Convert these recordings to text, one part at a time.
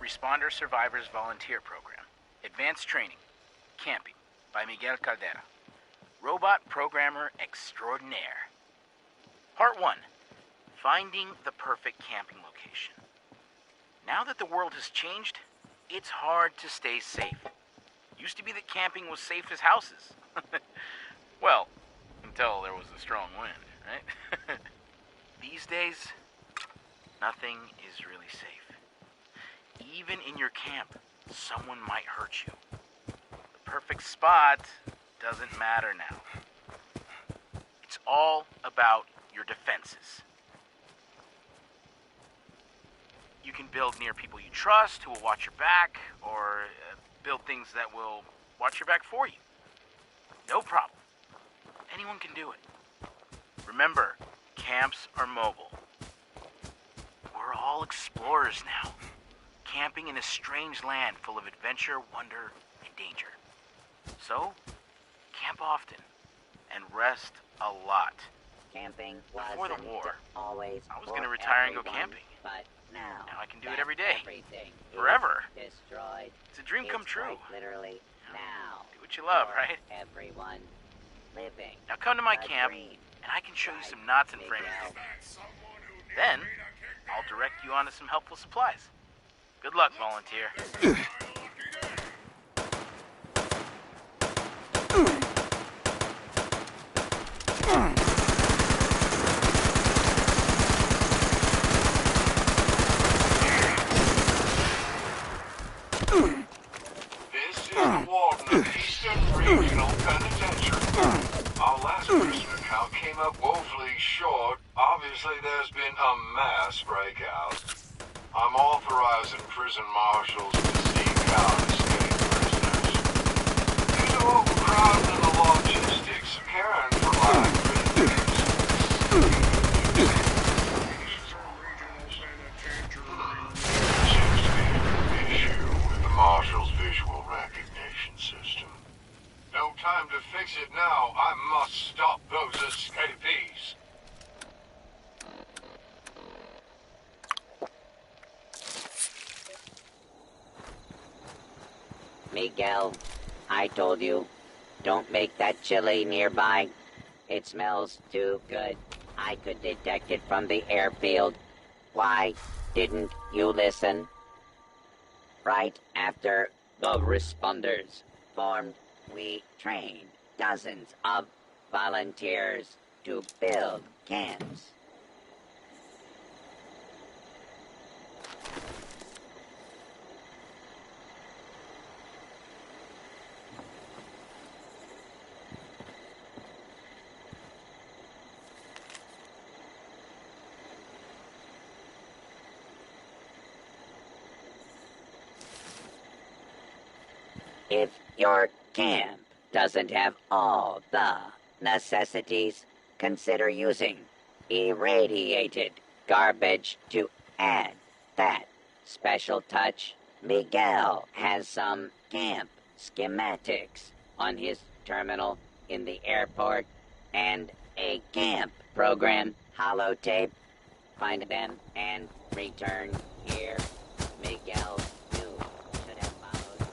Responder Survivors Volunteer Program. Advanced Training. Camping by Miguel Caldera. Robot Programmer Extraordinaire. Part 1. Finding the perfect camping location. Now that the world has changed, it's hard to stay safe. Used to be that camping was safe as houses. Well, until there was a strong wind, right? These days, nothing is really safe. Even in your camp, someone might hurt you. The perfect spot doesn't matter now. It's all about your defenses. You can build near people you trust who will watch your back, or build things that will watch your back for you. No problem. Anyone can do it. Remember, camps are mobile. We're all explorers now, camping in a strange land full of adventure, wonder, and danger. So, camp often, and rest a lot. Camping before the war, always I was going to retire and go camping. But now I can do it every day. Forever. Destroyed. It's a dream come true. Literally now. Do what you love, right? Everyone living. Now come to my camp, and I can show you some knots and framing. Then, I'll direct you onto some helpful supplies. Good luck, volunteer. This is the warden of Eastern Regional Penitentiary. Our last prison account came up woefully short. Obviously, there's been a mass breakout. I'm authorizing prison marshals to seek out escaped prisoners. Due to overcrowding and the logistics of caring for live prisoners. Seems to be an issue with the marshal's visual recognition system. No time to fix it now. I must stop those escapees. Miguel, I told you, don't make that chili nearby. It smells too good. I could detect it from the airfield. Why didn't you listen? Right after the responders formed, we trained dozens of volunteers to build camps. If your camp doesn't have all the necessities, consider using irradiated garbage to add that special touch. Miguel has some camp schematics on his terminal in the airport and a camp program holotape. Find them and return here. Miguel, you should have followed you.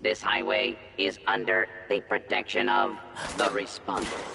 This highway is under the protection of the Responders.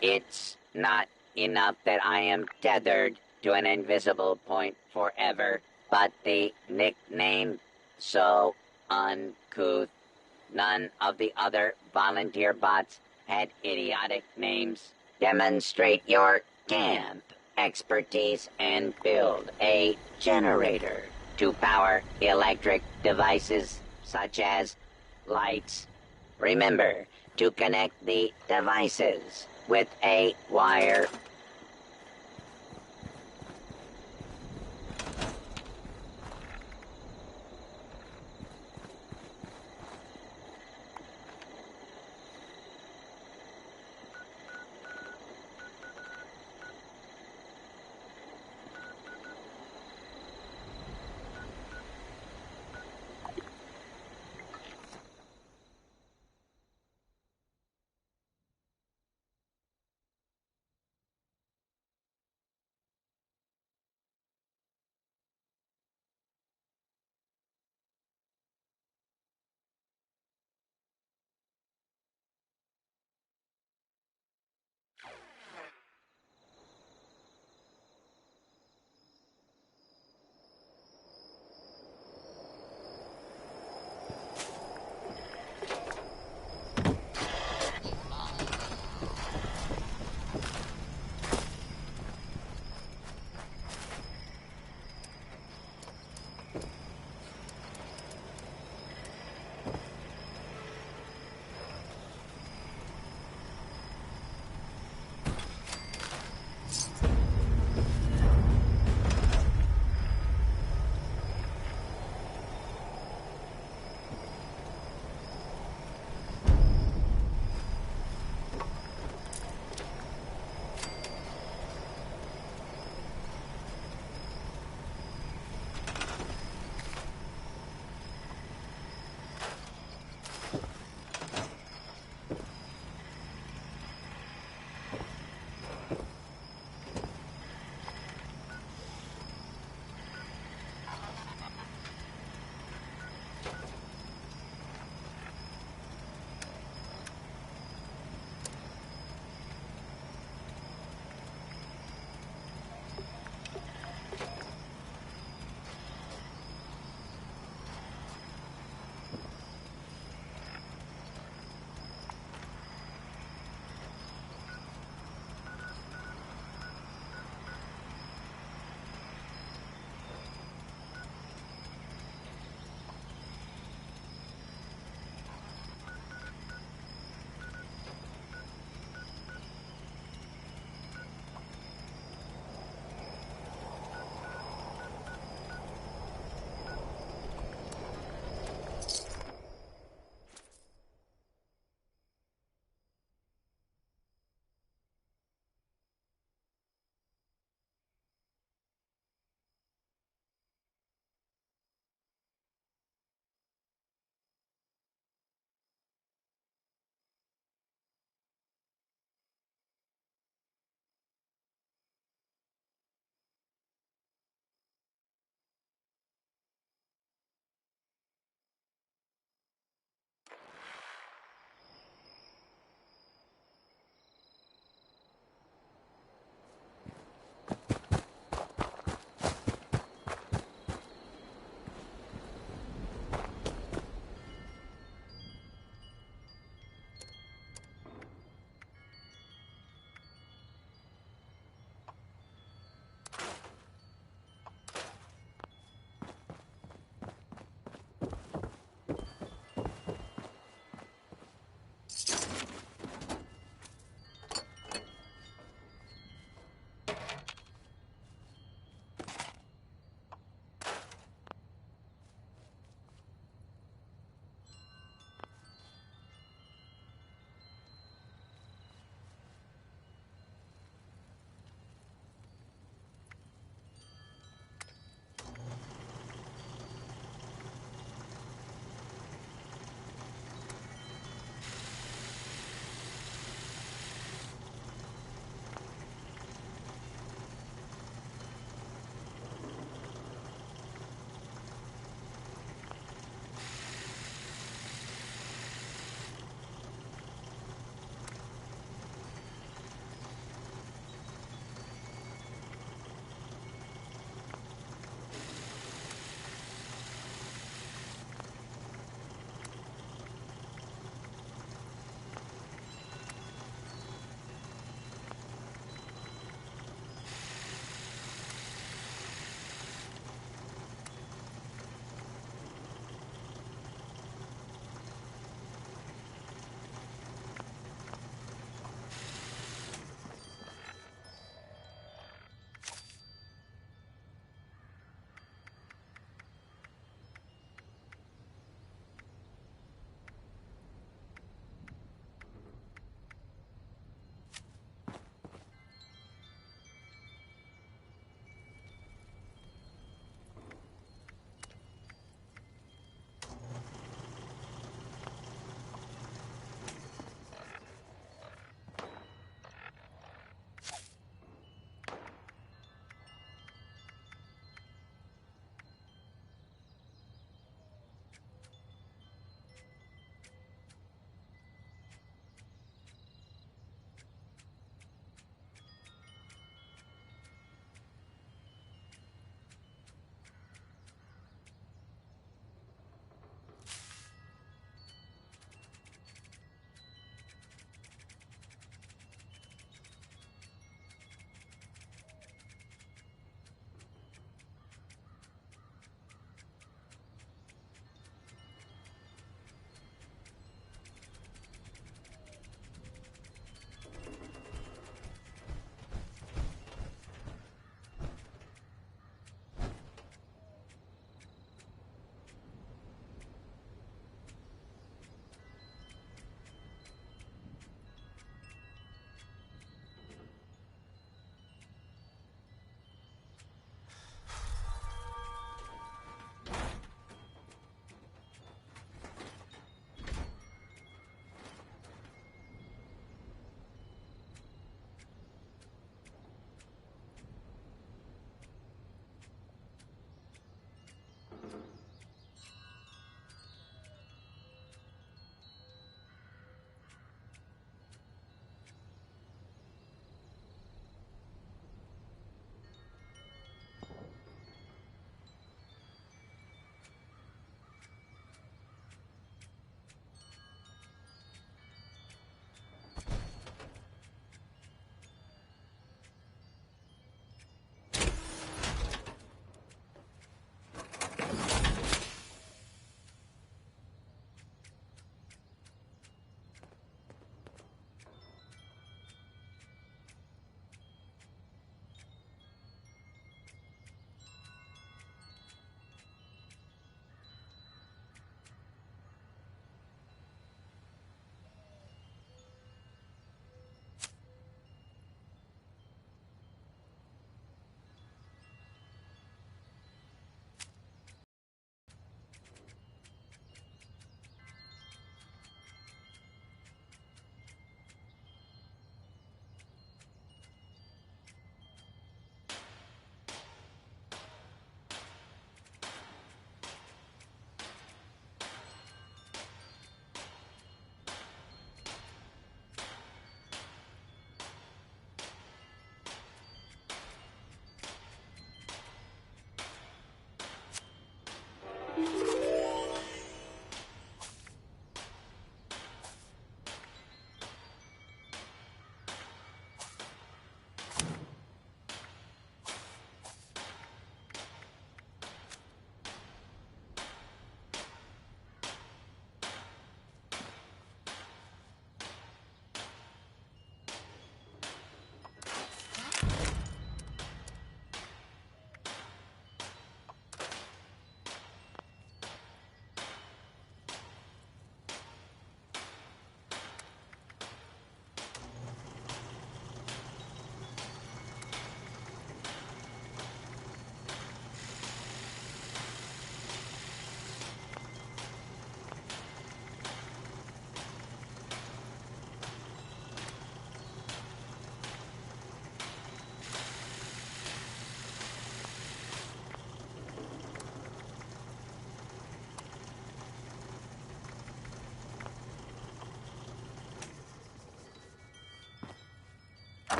It's not enough that I am tethered to an invisible point forever, but the nickname, so uncouth. None of the other volunteer bots had idiotic names. Demonstrate your camp expertise and build a generator to power electric devices such as lights. Remember to connect the devices with a wire.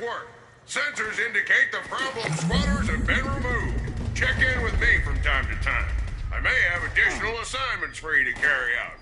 work. Sensors indicate the problem spotters have been removed. Check in with me from time to time. I may have additional assignments for you to carry out.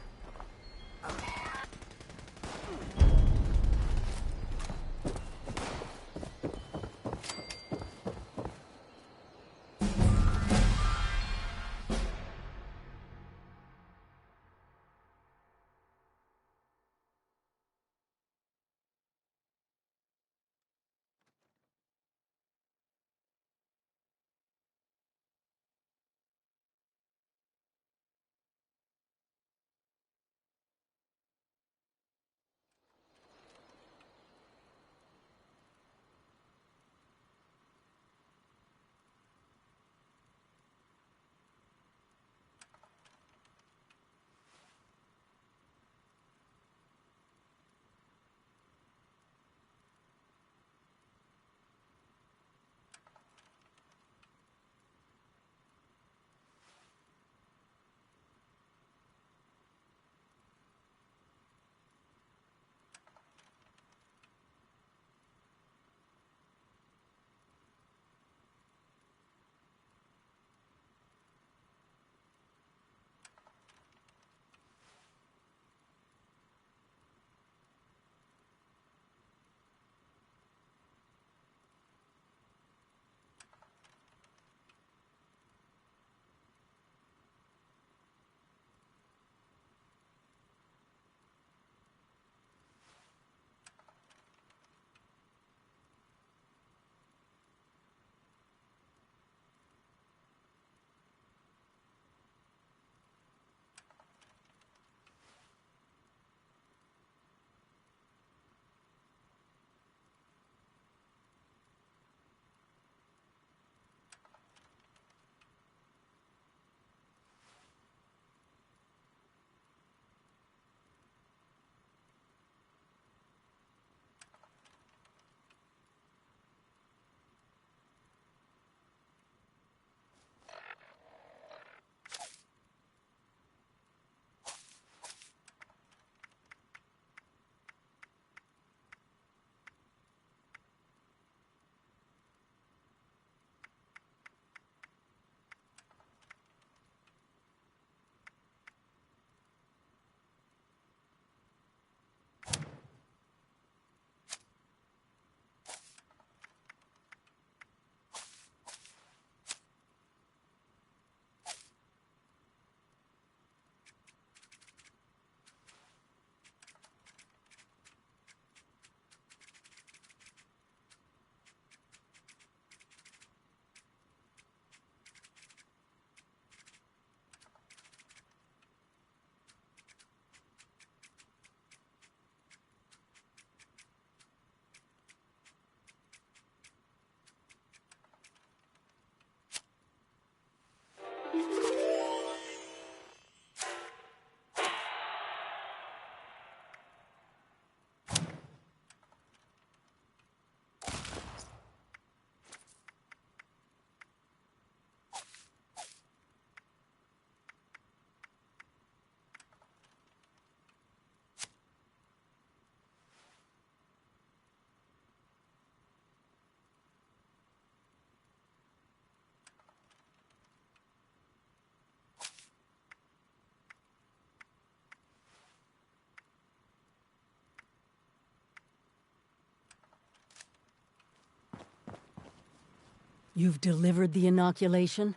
You've delivered the inoculation?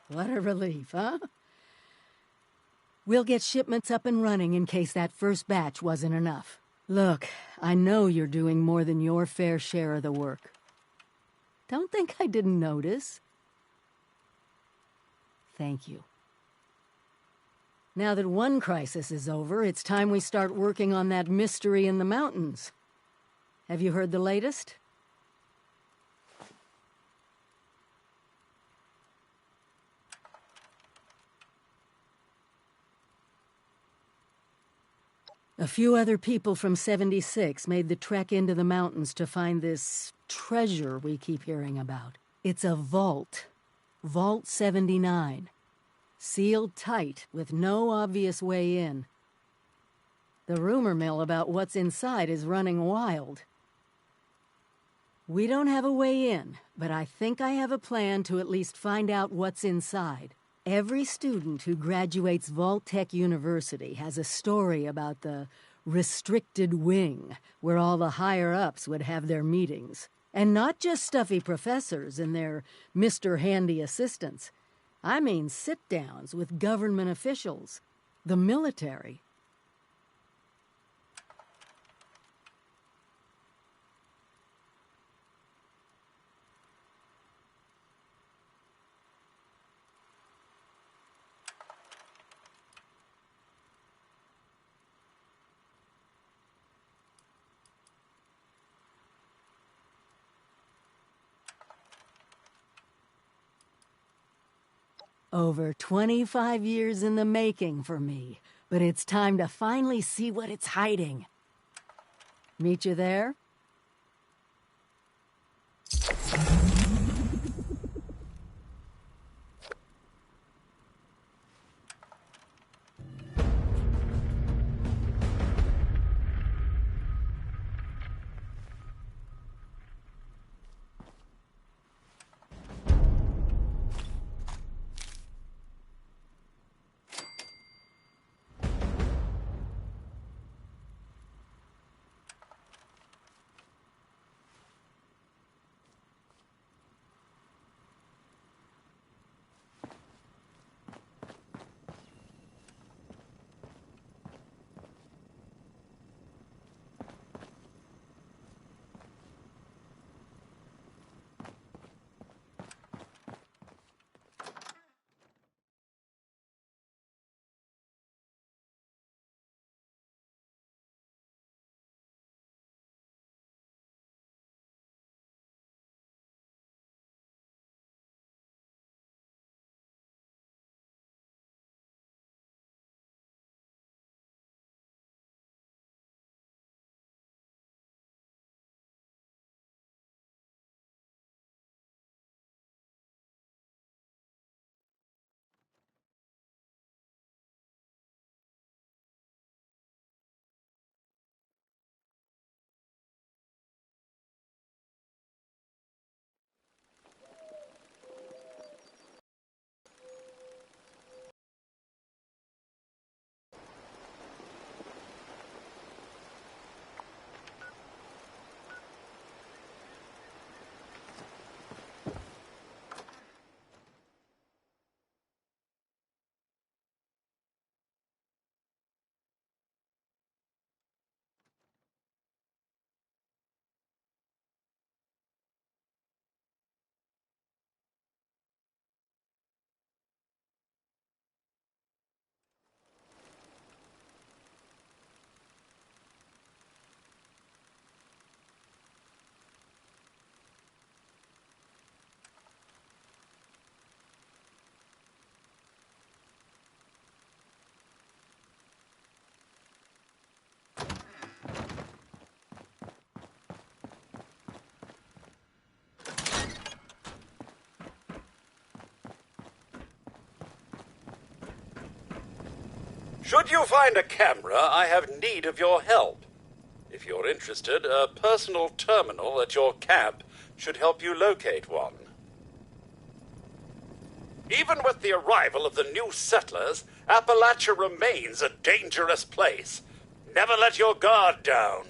What a relief, huh? We'll get shipments up and running in case that first batch wasn't enough. Look, I know you're doing more than your fair share of the work. Don't think I didn't notice. Thank you. Now that one crisis is over, it's time we start working on that mystery in the mountains. Have you heard the latest? A few other people from 76 made the trek into the mountains to find this treasure we keep hearing about. It's a vault. Vault 79. Sealed tight, with no obvious way in. The rumor mill about what's inside is running wild. We don't have a way in, but I think I have a plan to at least find out what's inside. Every student who graduates Vault-Tec University has a story about the restricted wing, where all the higher-ups would have their meetings. And not just stuffy professors and their Mr. Handy assistants. I mean sit-downs with government officials, the military. Over 25 years in the making for me, but it's time to finally see what it's hiding. Meet you there? Should you find a camera, I have need of your help. If you're interested, a personal terminal at your camp should help you locate one. Even with the arrival of the new settlers, Appalachia remains a dangerous place. Never let your guard down.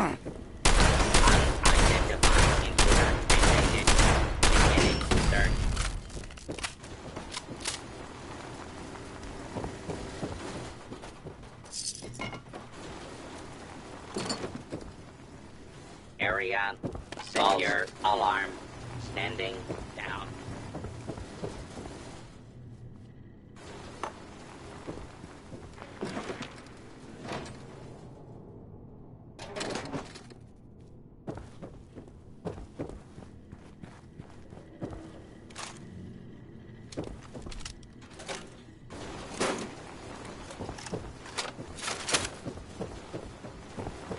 Unidentified intruder detected. Beginning search. Area secure. Alarm. Standing down.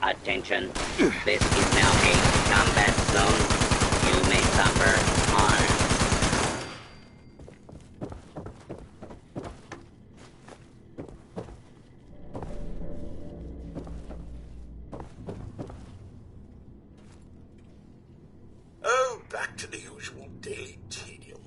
Attention, this is now a combat zone. You may suffer harm. Oh, back to the usual daily tedium.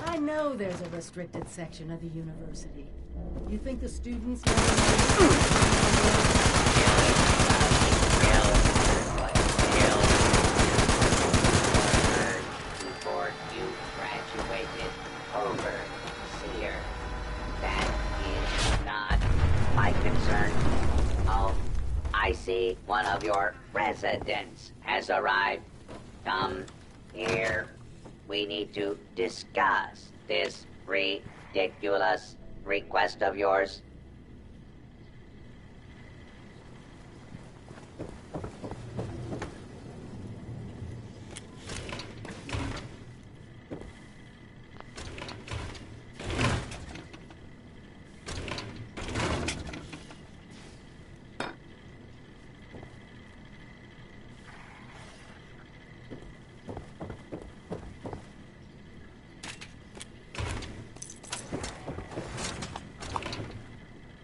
I know there's a restricted section of the university. You think the students Before you graduated, overseer. That is not my concern. Oh, I see one of your residents has arrived. Come here. We need to discuss this ridiculous request of yours.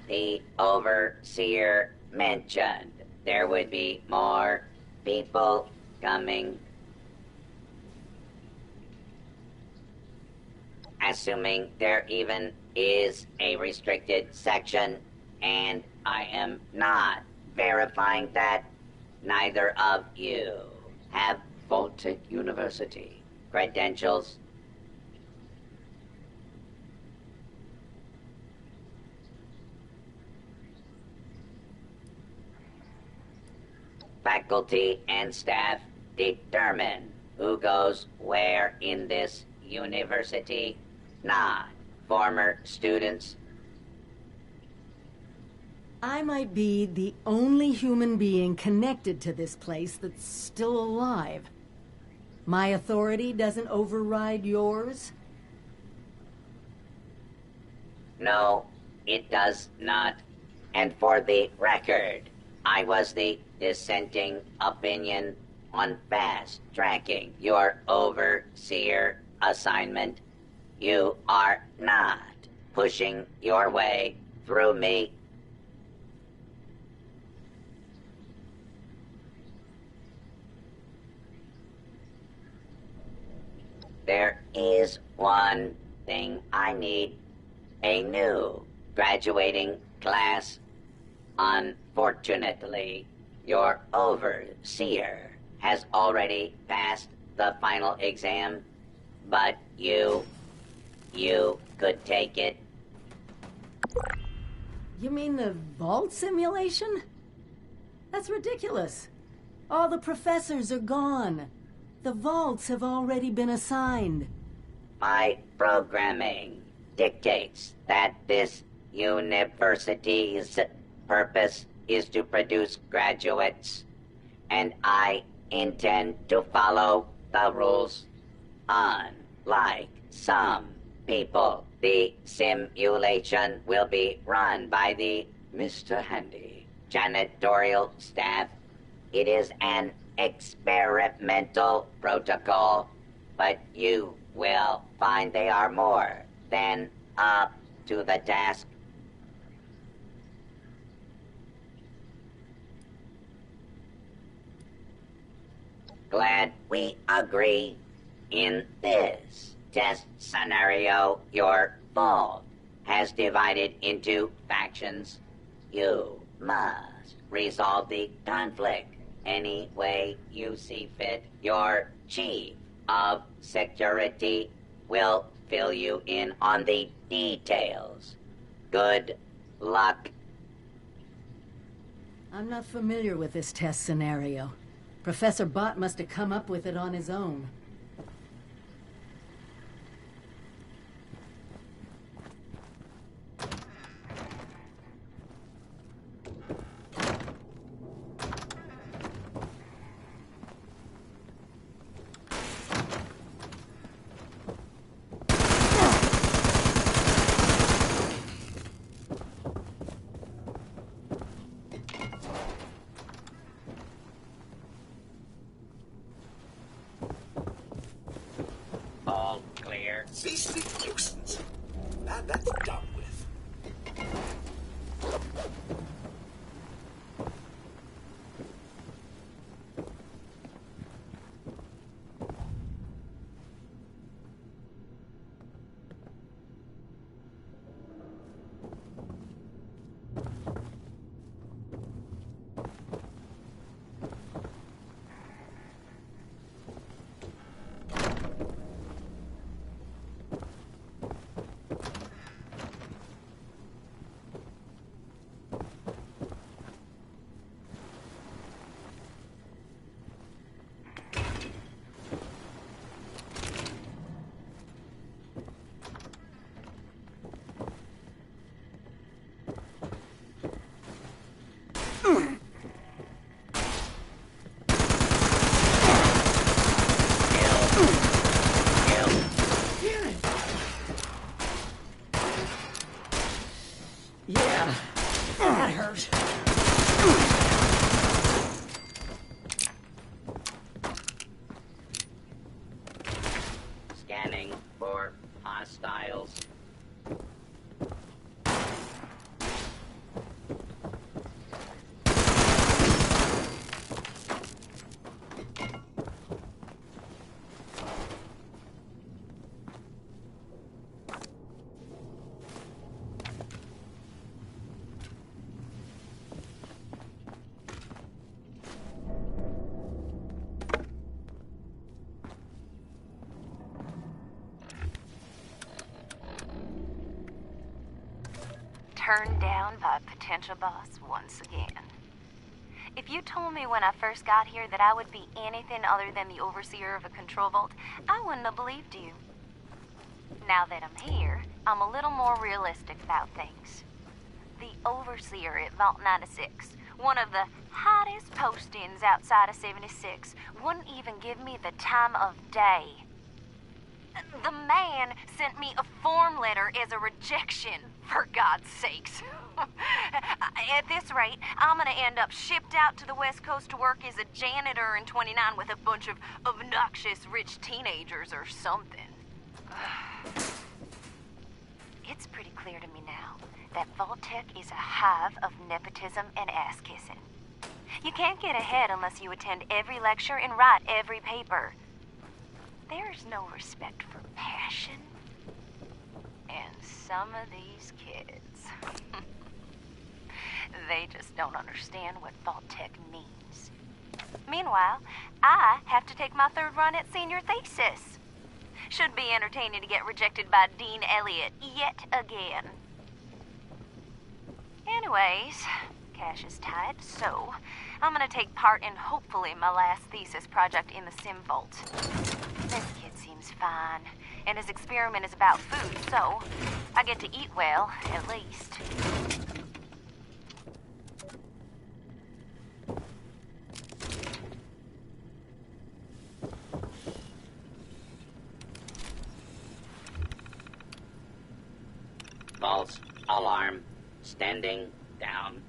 The overseer mentioned there would be more people coming. Assuming there even is a restricted section, and I am not verifying that, neither of you have Vaulted University credentials. Faculty and staff determine who goes where in this university, not former students. I might be the only human being connected to this place that's still alive. My authority doesn't override yours? No, it does not. And for the record, I was the dissenting opinion on fast-tracking your overseer assignment. You are not pushing your way through me. There is one thing I need. A new graduating class. Unfortunately, your overseer has already passed the final exam, but you could take it. You mean the vault simulation? That's ridiculous. All the professors are gone. The vaults have already been assigned. My programming dictates that this university's purpose is to produce graduates, and I intend to follow the rules. Unlike some people, the simulation will be run by the Mr. Handy janitorial staff. It is an experimental protocol, but you will find they are more than up to the task? Glad we agree. In this test scenario, your vault has divided into factions. You must resolve the conflict any way you see fit. Your chief of security will fill you in on the details. Good luck. I'm not familiar with this test scenario. Professor Bott must have come up with it on his own. All clear. This is nuisance. Now that's done with. Yeah, that hurt. Scanning for hostiles. Turned down by potential boss once again. If you told me when I first got here that I would be anything other than the overseer of a control vault, I wouldn't have believed you. Now that I'm here, I'm a little more realistic about things. The overseer at Vault 96, one of the hottest postings outside of 76, wouldn't even give me the time of day. The man sent me a form letter as a rejection, for God's sakes. At this rate, I'm gonna end up shipped out to the West Coast to work as a janitor in 29 with a bunch of obnoxious rich teenagers or something. It's pretty clear to me now that Vault-Tec is a hive of nepotism and ass-kissing. You can't get ahead unless you attend every lecture and write every paper. There's no respect for passion. And some of these kids, they just don't understand what Vault-Tec means. Meanwhile, I have to take my third run at senior thesis. Should be entertaining to get rejected by Dean Elliott yet again. Anyways, cash is tight, so I'm gonna take part in hopefully my last thesis project in the Sim Vault. This kid seems fine, and his experiment is about food, so I get to eat well, at least. False alarm. Standing down.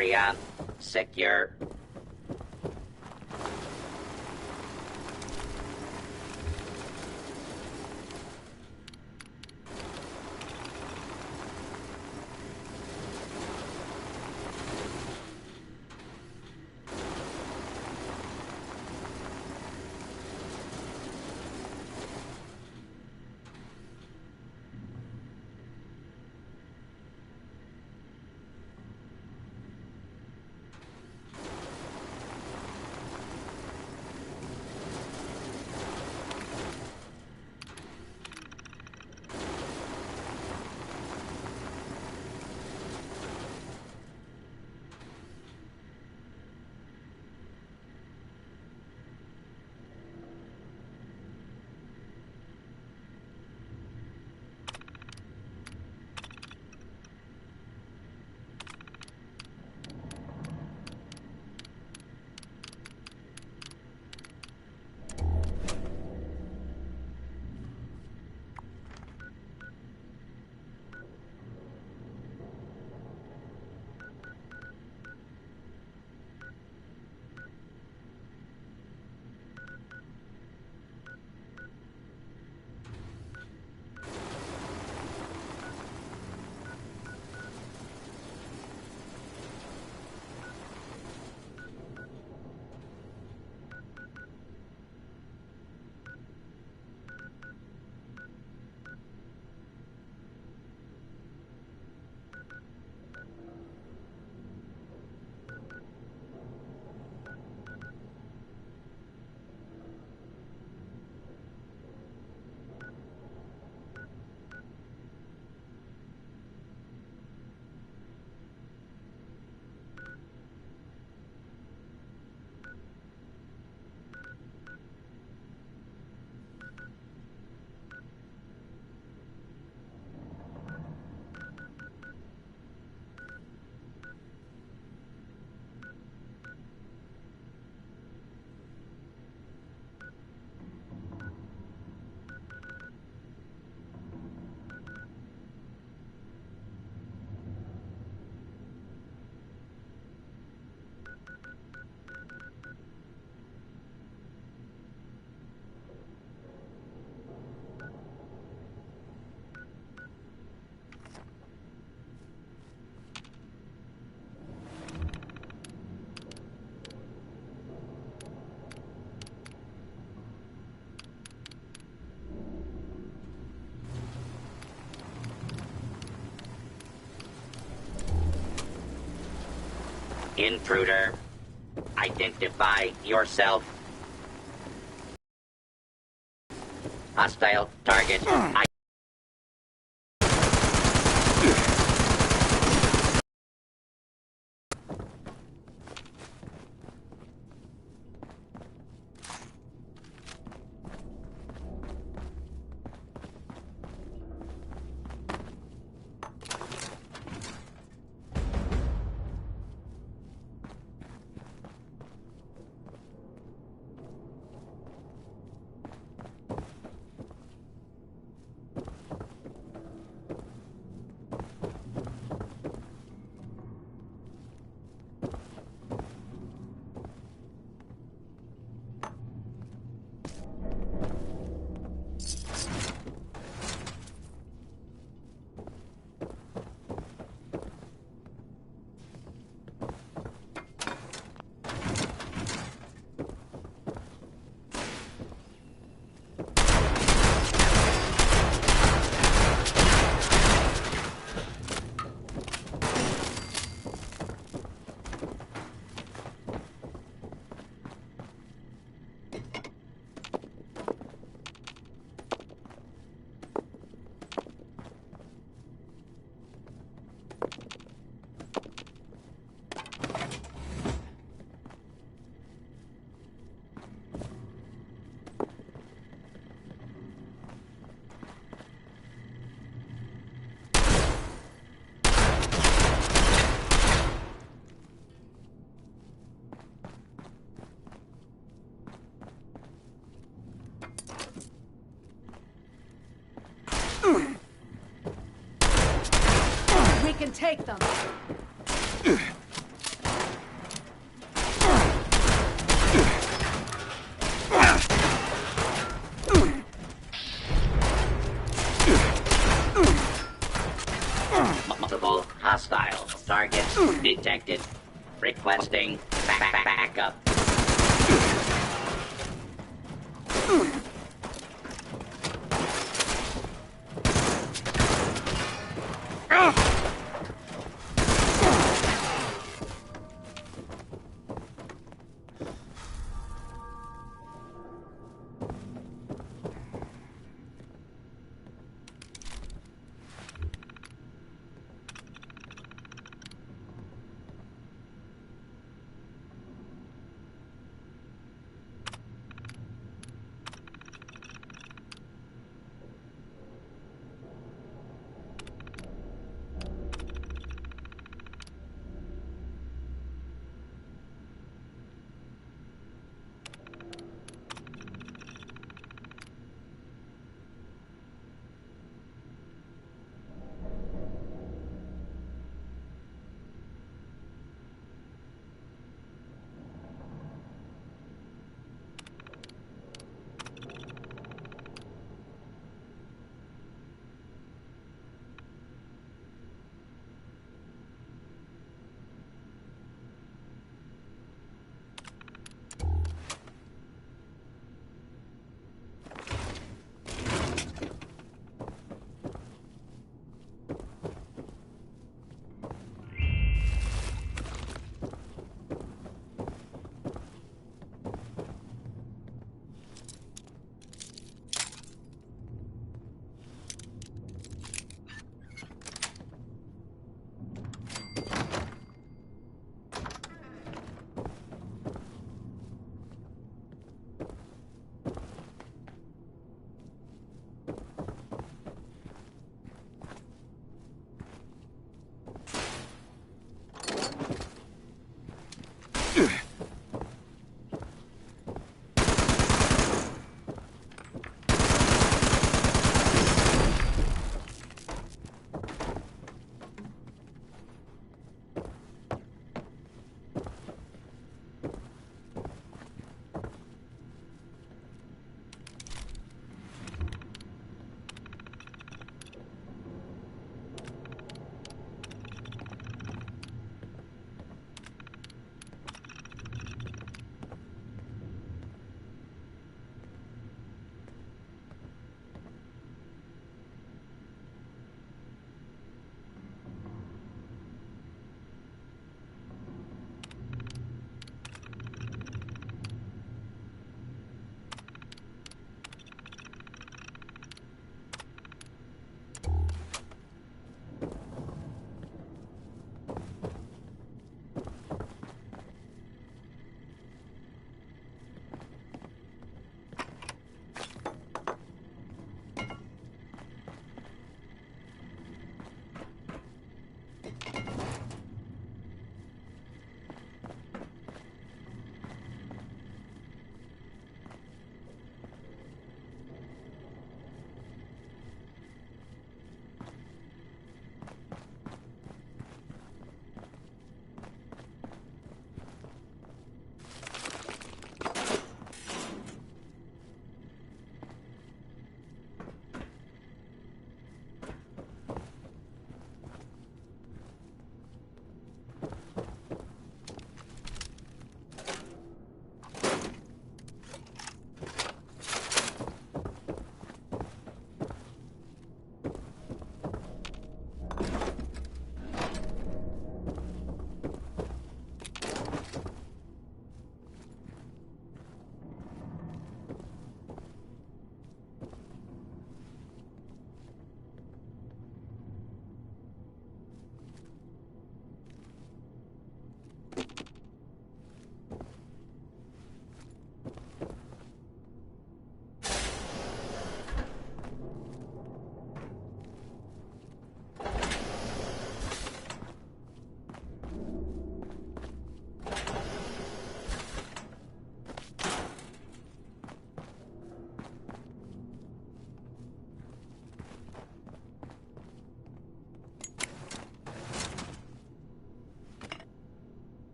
Area secure. Intruder, identify yourself. Hostile target. We can take them. detected. Requesting backup.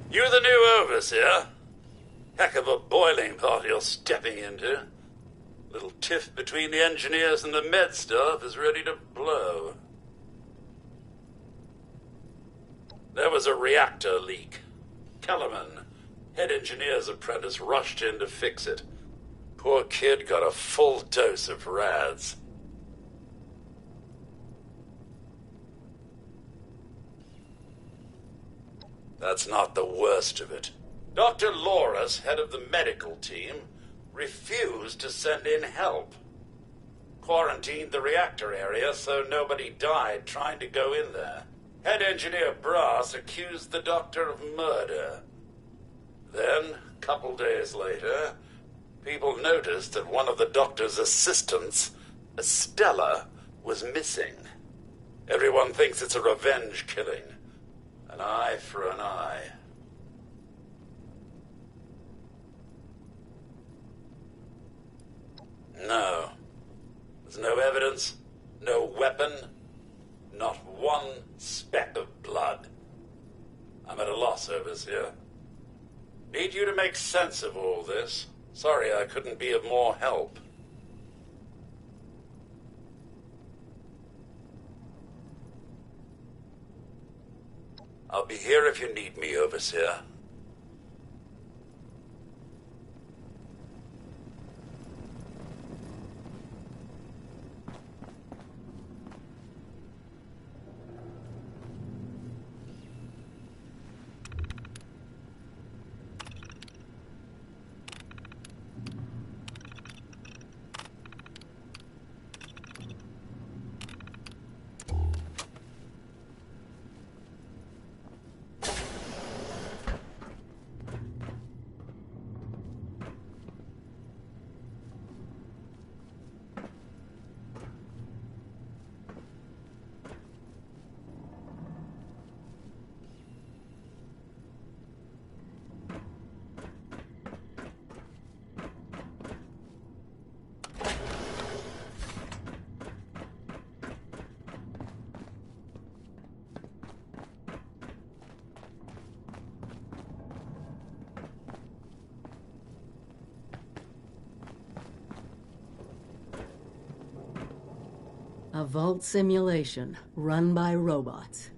You the new overseer? Heck of a boiling pot you're stepping into. Little tiff between the engineers and the med staff is ready to blow. There was a reactor leak. Kellerman, head engineer's apprentice, rushed in to fix it. Poor kid got a full dose of rads. That's not the worst of it. Dr. Loras, head of the medical team, refused to send in help. Quarantined the reactor area so nobody died trying to go in there. Head engineer Brass accused the doctor of murder. Then, a couple days later, people noticed that one of the doctor's assistants, Estella, was missing. Everyone thinks it's a revenge killing. An eye for an eye. No. There's no evidence, no weapon, not one speck of blood. I'm at a loss, overseer. Need you to make sense of all this. Sorry I couldn't be of more help. I'll be here if you need me, overseer. A vault simulation run by robots.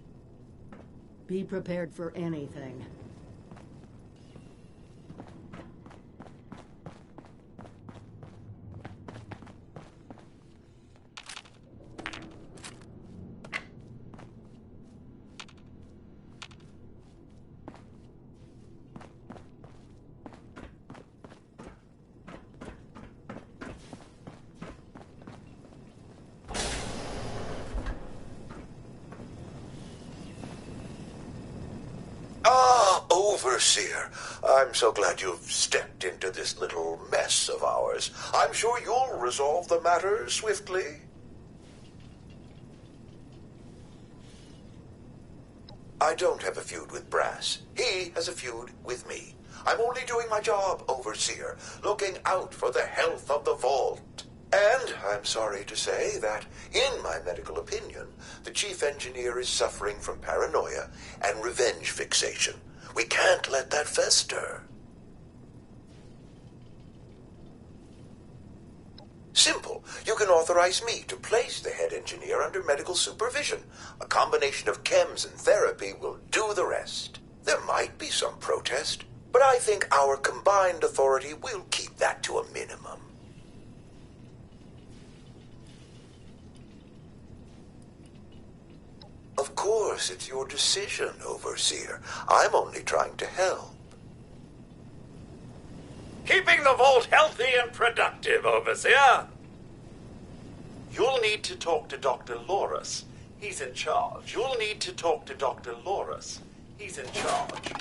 Be prepared for anything. Overseer, I'm so glad you've stepped into this little mess of ours. I'm sure you'll resolve the matter swiftly. I don't have a feud with Brass. He has a feud with me. I'm only doing my job, Overseer, looking out for the health of the vault. And I'm sorry to say that, in my medical opinion, the chief engineer is suffering from paranoia and revenge fixation. We can't let that fester. Simple. You can authorize me to place the head engineer under medical supervision. A combination of chems and therapy will do the rest. There might be some protest, but I think our combined authority will keep that to a minimum. Of course, it's your decision, Overseer. I'm only trying to help. Keeping the vault healthy and productive, Overseer. You'll need to talk to Dr. Loras. He's in charge. You'll need to talk to Dr. Loras. He's in charge.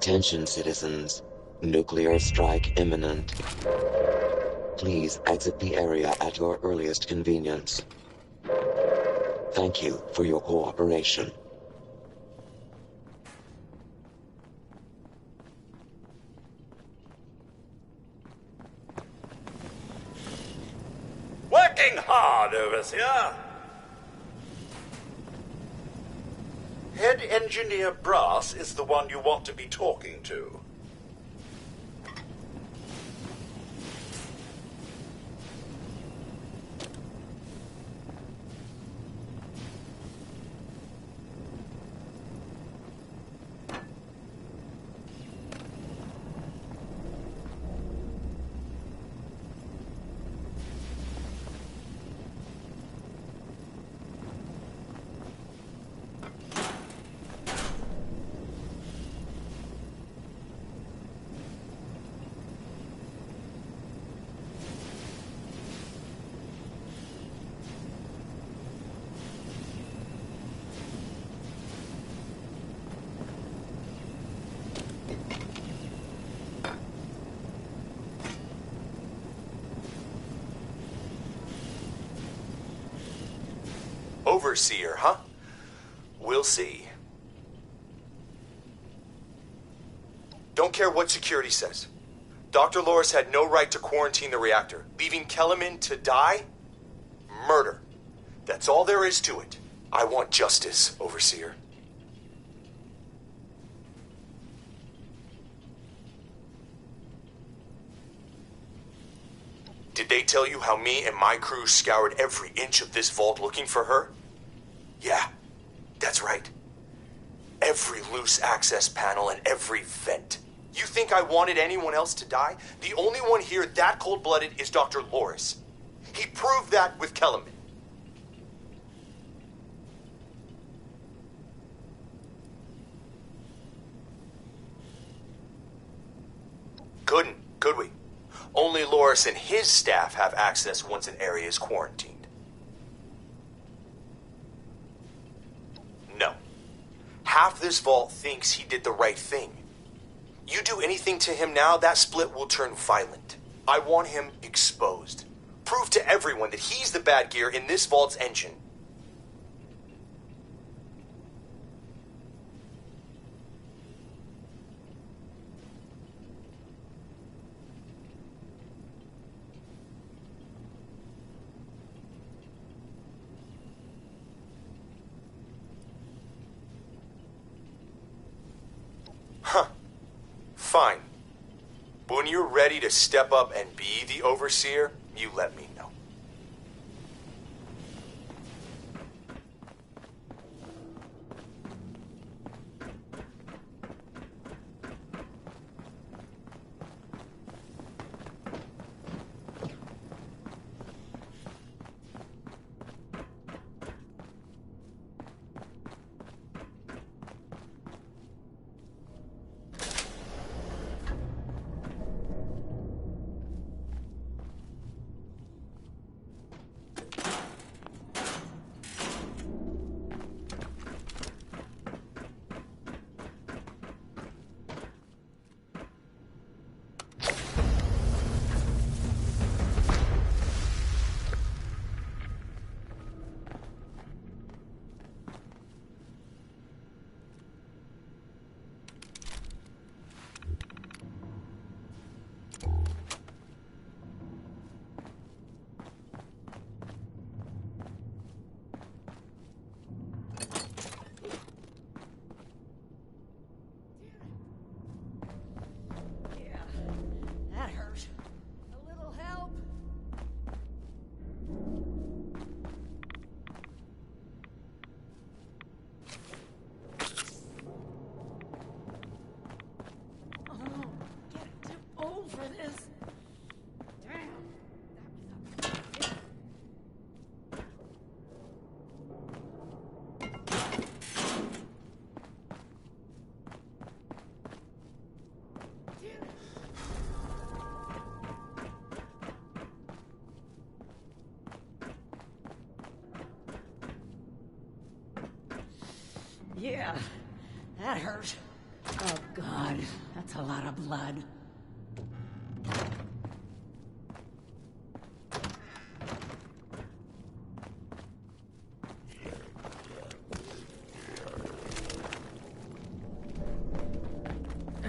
Attention, citizens. Nuclear strike imminent. Please exit the area at your earliest convenience. Thank you for your cooperation. Working hard, Overseer. Head Engineer Brass is the one you want to be talking to. Overseer, huh? We'll see. Don't care what security says. Dr. Loris had no right to quarantine the reactor. Leaving Kellerman to die? Murder. That's all there is to it. I want justice, Overseer. Did they tell you how me and my crew scoured every inch of this vault looking for her? Yeah, that's right. Every loose access panel and every vent. You think I wanted anyone else to die? The only one here that cold-blooded is Dr. Loris. He proved that with Kellerman. Couldn't, could we? Only Loris and his staff have access once an area is quarantined. No. Half this vault thinks he did the right thing. You do anything to him now, that split will turn violent. I want him exposed. Prove to everyone that he's the bad gear in this vault's engine. Huh. Fine. But when you're ready to step up and be the Overseer, you let me know. Yeah, that hurt. Oh, God. God, that's a lot of blood.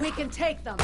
We can take them!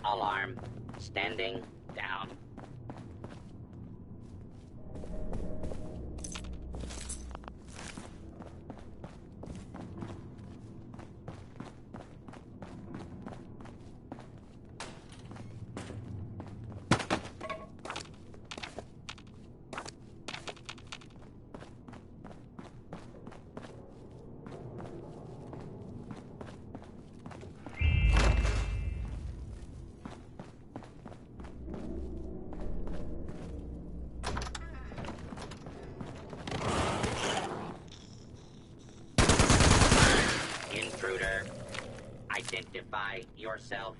Alarm. Standing down. Intruder, identify yourself.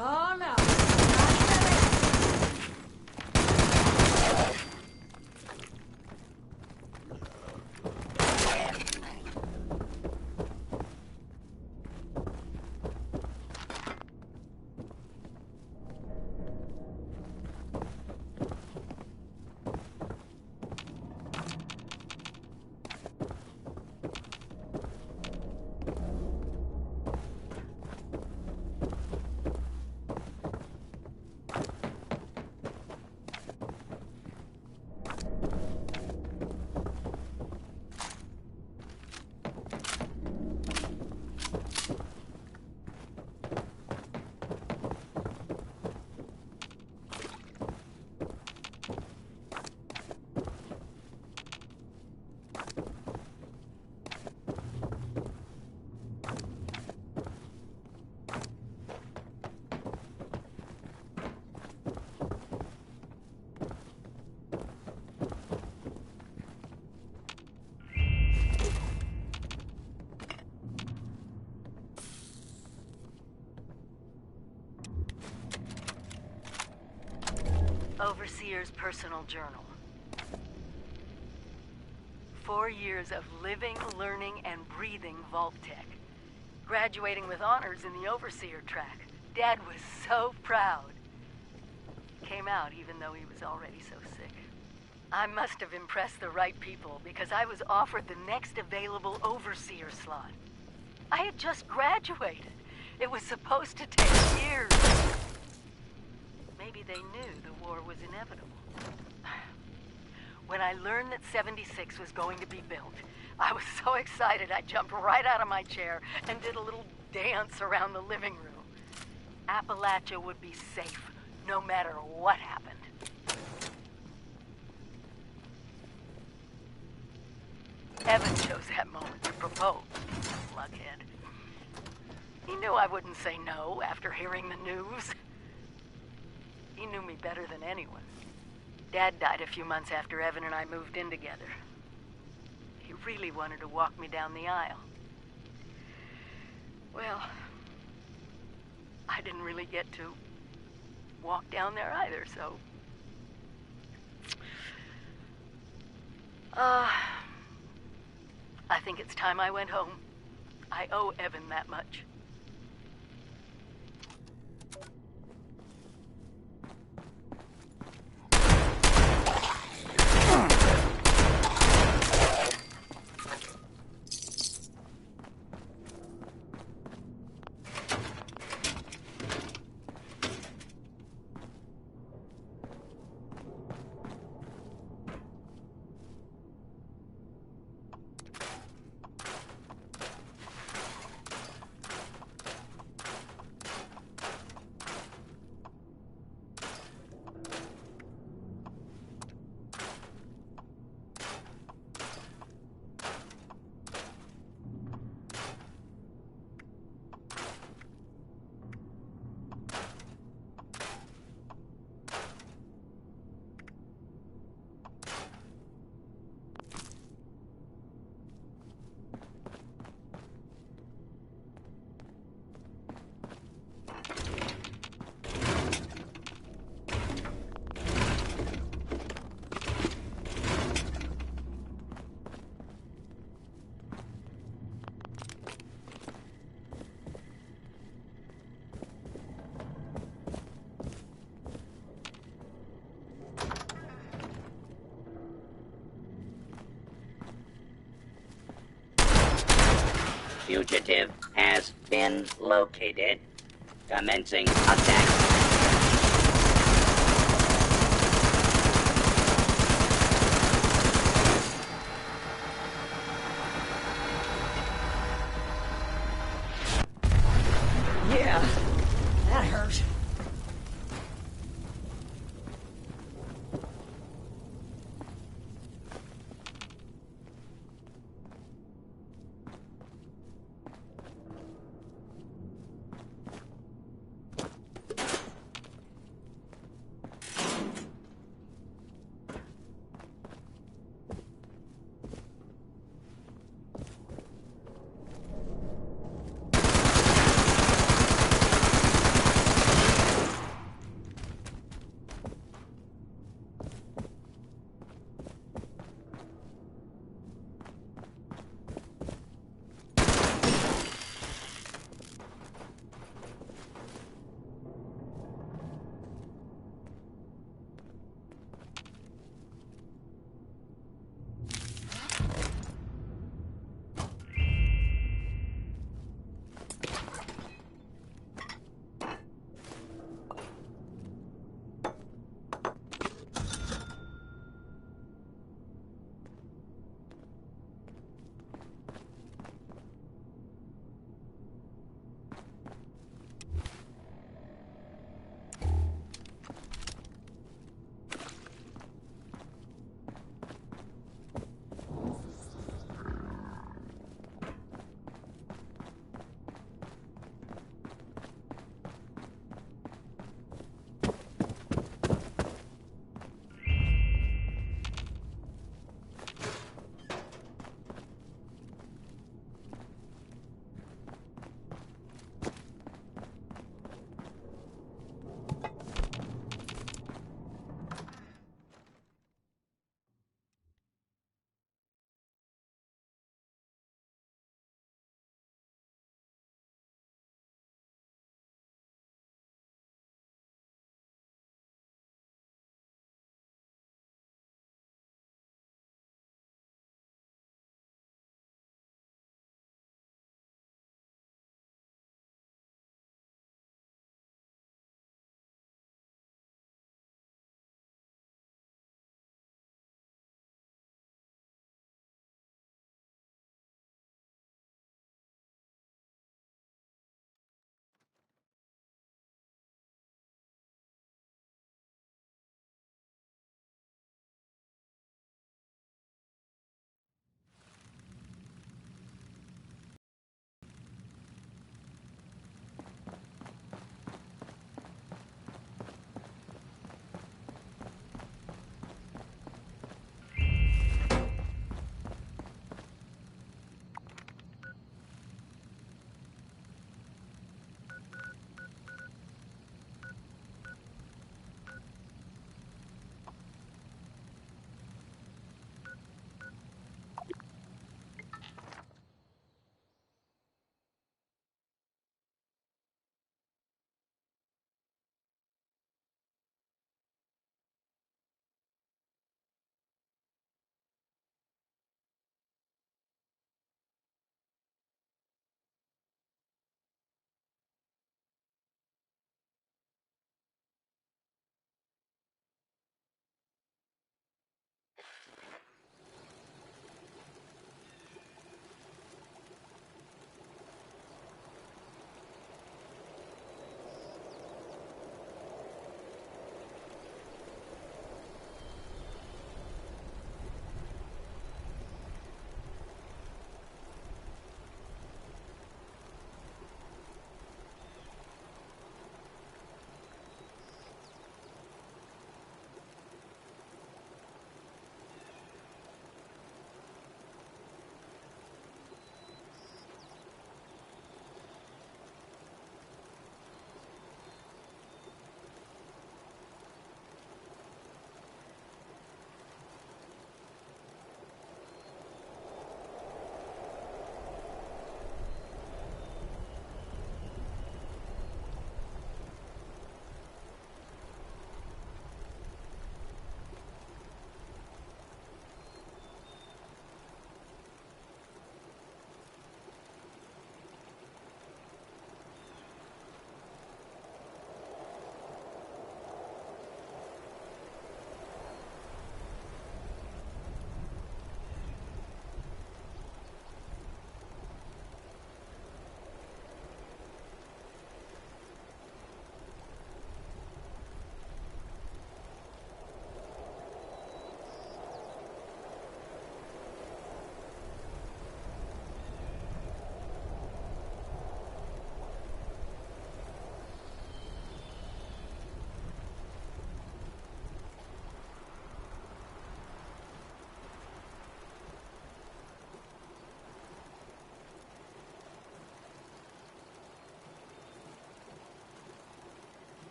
Oh, no. Overseer's personal journal. 4 years of living, learning, and breathing Vault Tech. Graduating with honors in the Overseer track. Dad was so proud. Came out even though he was already so sick. I must have impressed the right people because I was offered the next available Overseer slot. I had just graduated. It was supposed to take years. Maybe they knew the war was inevitable. When I learned that 76 was going to be built, I was so excited I jumped right out of my chair and did a little dance around the living room. Appalachia would be safe, no matter what happened. Evan chose that moment to propose, luckhead. He knew I wouldn't say no after hearing the news. He knew me better than anyone. Dad died a few months after Evan and I moved in together. He really wanted to walk me down the aisle. Well, I didn't really get to walk down there either, so... I think it's time I went home. I owe Evan that much. Fugitive has been located. Commencing attack. Yeah, that hurt.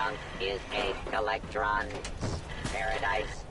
junk is a collectron's paradise.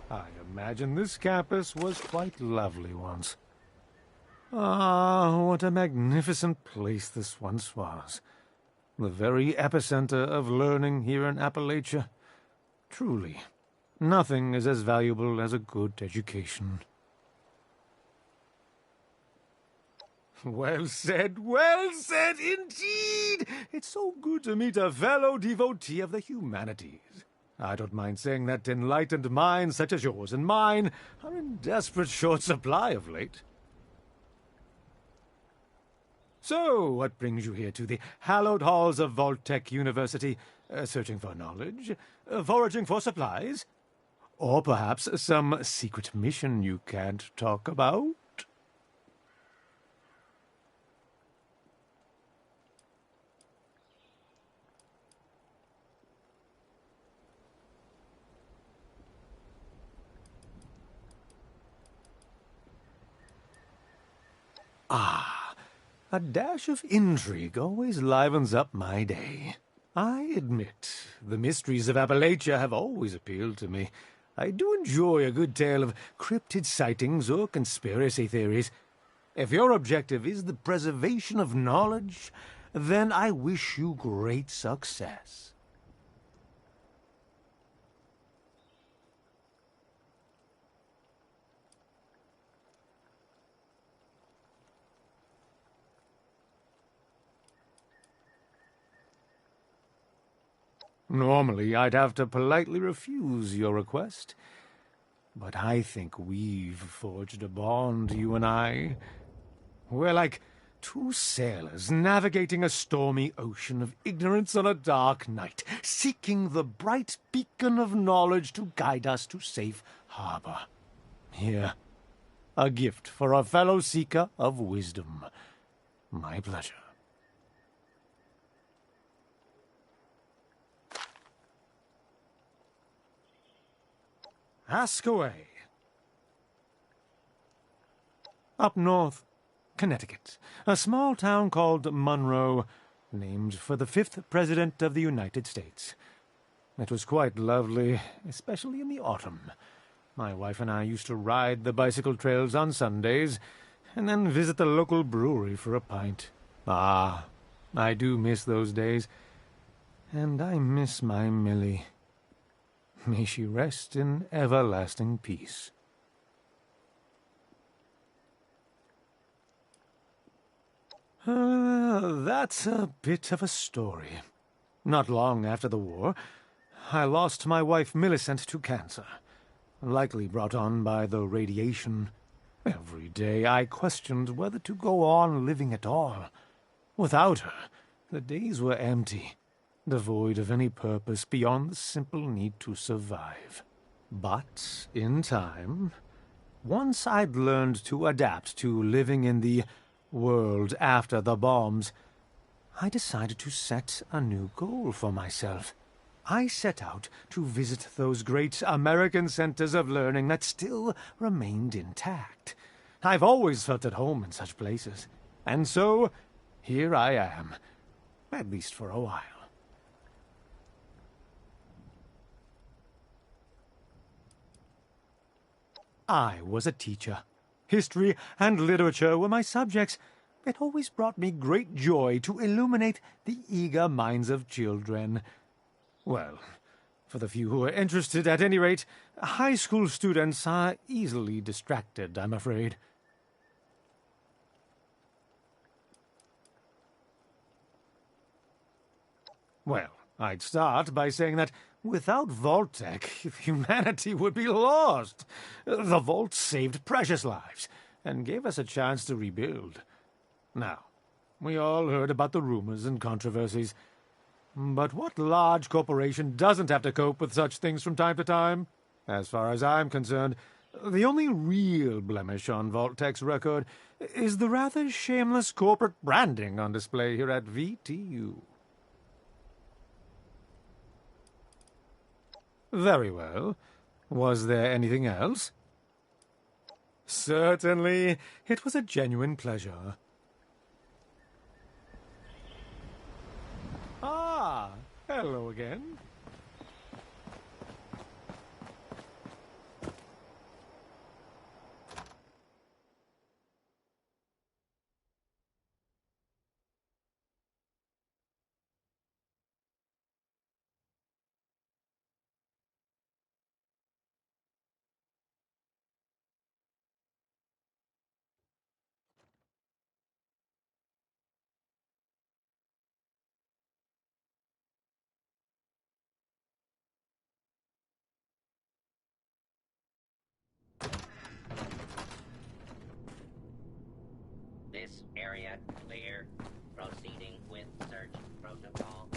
I imagine this campus was quite lovely once. Ah, what a magnificent place this once was. The very epicenter of learning here in Appalachia. Truly, nothing is as valuable as a good education. Well said indeed! It's so good to meet a fellow devotee of the humanities. I don't mind saying that enlightened minds such as yours and mine are in desperate short supply of late. So, what brings you here to the hallowed halls of Vault-Tec University? Searching for knowledge? Foraging for supplies? Or perhaps some secret mission you can't talk about? Ah, a dash of intrigue always livens up my day. I admit, the mysteries of Appalachia have always appealed to me. I do enjoy a good tale of cryptid sightings or conspiracy theories. If your objective is the preservation of knowledge, then I wish you great success. Normally, I'd have to politely refuse your request. But I think we've forged a bond, you and I. We're like two sailors navigating a stormy ocean of ignorance on a dark night, seeking the bright beacon of knowledge to guide us to safe harbor. Here, a gift for a fellow seeker of wisdom. My pleasure. Ask away. Up north, Connecticut, a small town called Monroe, named for the 5th President of the United States. It was quite lovely, especially in the autumn. My wife and I used to ride the bicycle trails on Sundays, and then visit the local brewery for a pint. Ah, I do miss those days, and I miss my Millie. May she rest in everlasting peace. That's a bit of a story. Not long after the war, I lost my wife Millicent to cancer, likely brought on by the radiation. Every day I questioned whether to go on living at all. Without her, the days were empty, devoid of any purpose beyond the simple need to survive. But, in time, once I'd learned to adapt to living in the world after the bombs, I decided to set a new goal for myself. I set out to visit those great American centers of learning that still remained intact. I've always felt at home in such places, and so here I am, at least for a while. I was a teacher. History and literature were my subjects. It always brought me great joy to illuminate the eager minds of children. Well, for the few who are interested, at any rate, high school students are easily distracted, I'm afraid. Well, I'd start by saying that without Vault-Tec, humanity would be lost. The Vault saved precious lives and gave us a chance to rebuild. Now, we all heard about the rumors and controversies. But what large corporation doesn't have to cope with such things from time to time? As far as I'm concerned, the only real blemish on Vault-Tec's record is the rather shameless corporate branding on display here at VTU. Very well. Was there anything else? Certainly. It was a genuine pleasure. Ah, hello again. This area clear. Proceeding with search protocol.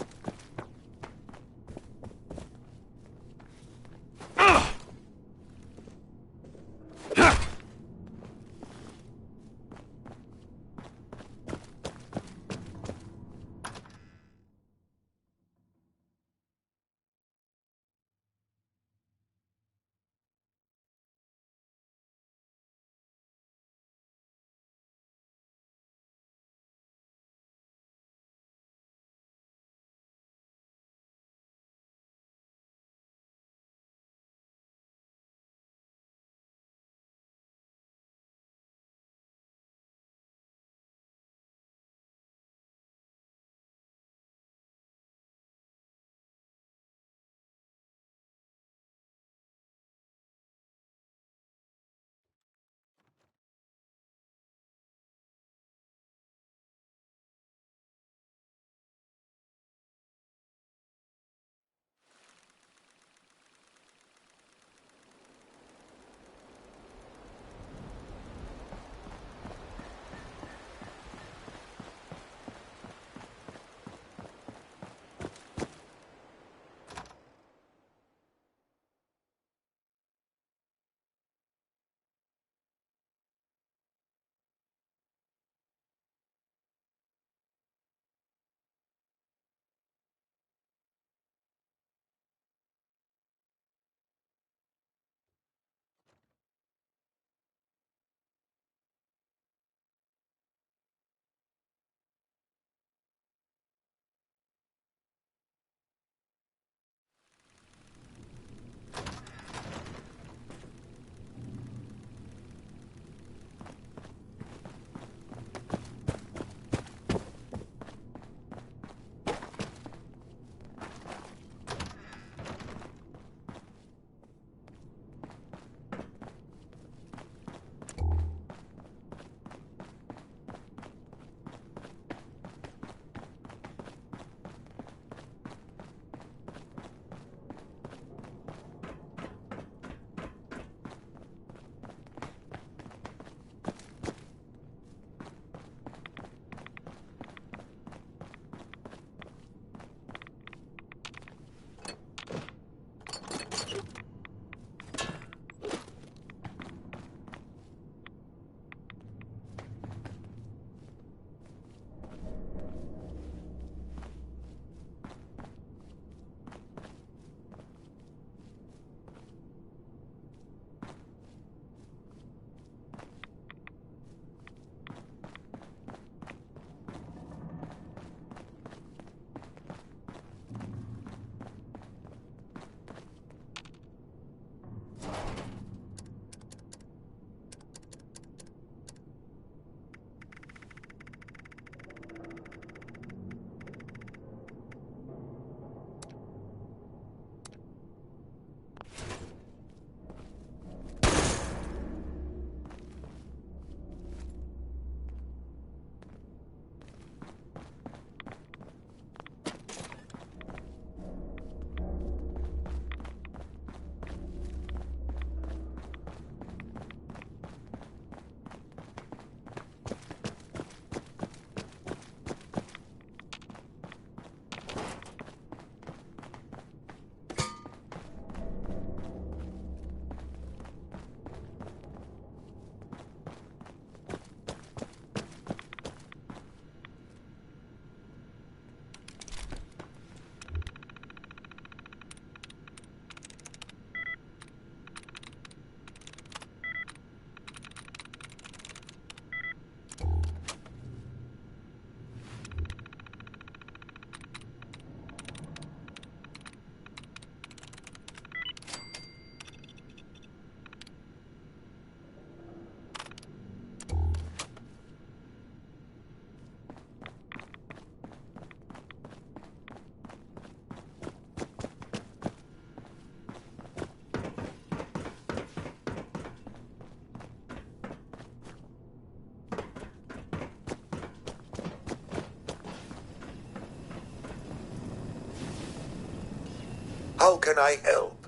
How can I help?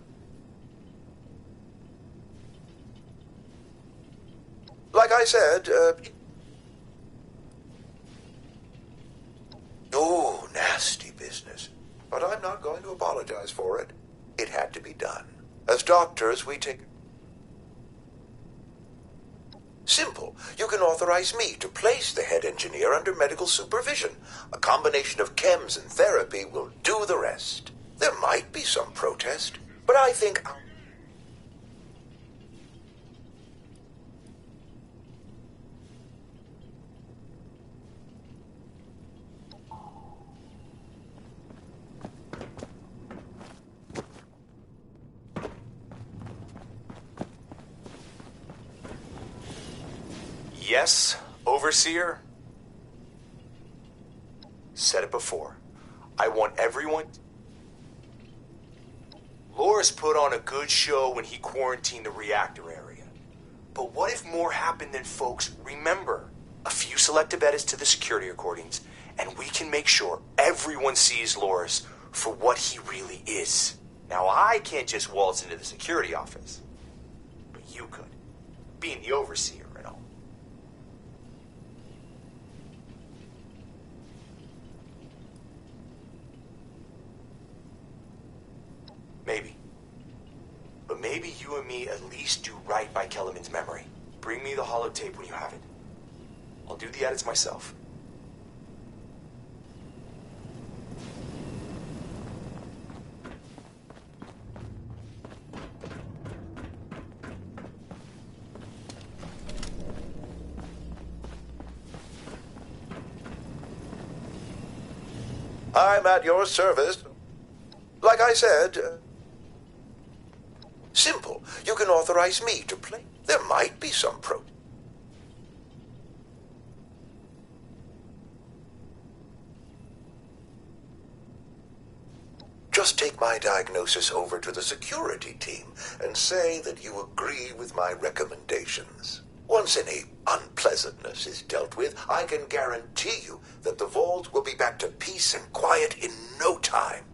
Like I said, oh, nasty business. But I'm not going to apologize for it. It had to be done. As doctors, we take... Simple. You can authorize me to place the head engineer under medical supervision. A combination of chems and therapy will do the rest. There might be some protest, but I think... Yes, Overseer? Said it before. I want everyone... Loris put on a good show when he quarantined the reactor area. But what if more happened than folks remember? A few selective edits to the security recordings, and we can make sure everyone sees Loris for what he really is. Now, I can't just waltz into the security office. But you could, being the Overseer and all. Maybe. But maybe you and me at least do right by Kellerman's memory. Bring me the holotape when you have it. I'll do the edits myself. I'm at your service. Like I said, simple. You can authorize me to play. There might be some protest. Just take my diagnosis over to the security team and say that you agree with my recommendations. Once any unpleasantness is dealt with, I can guarantee you that the vault will be back to peace and quiet in no time.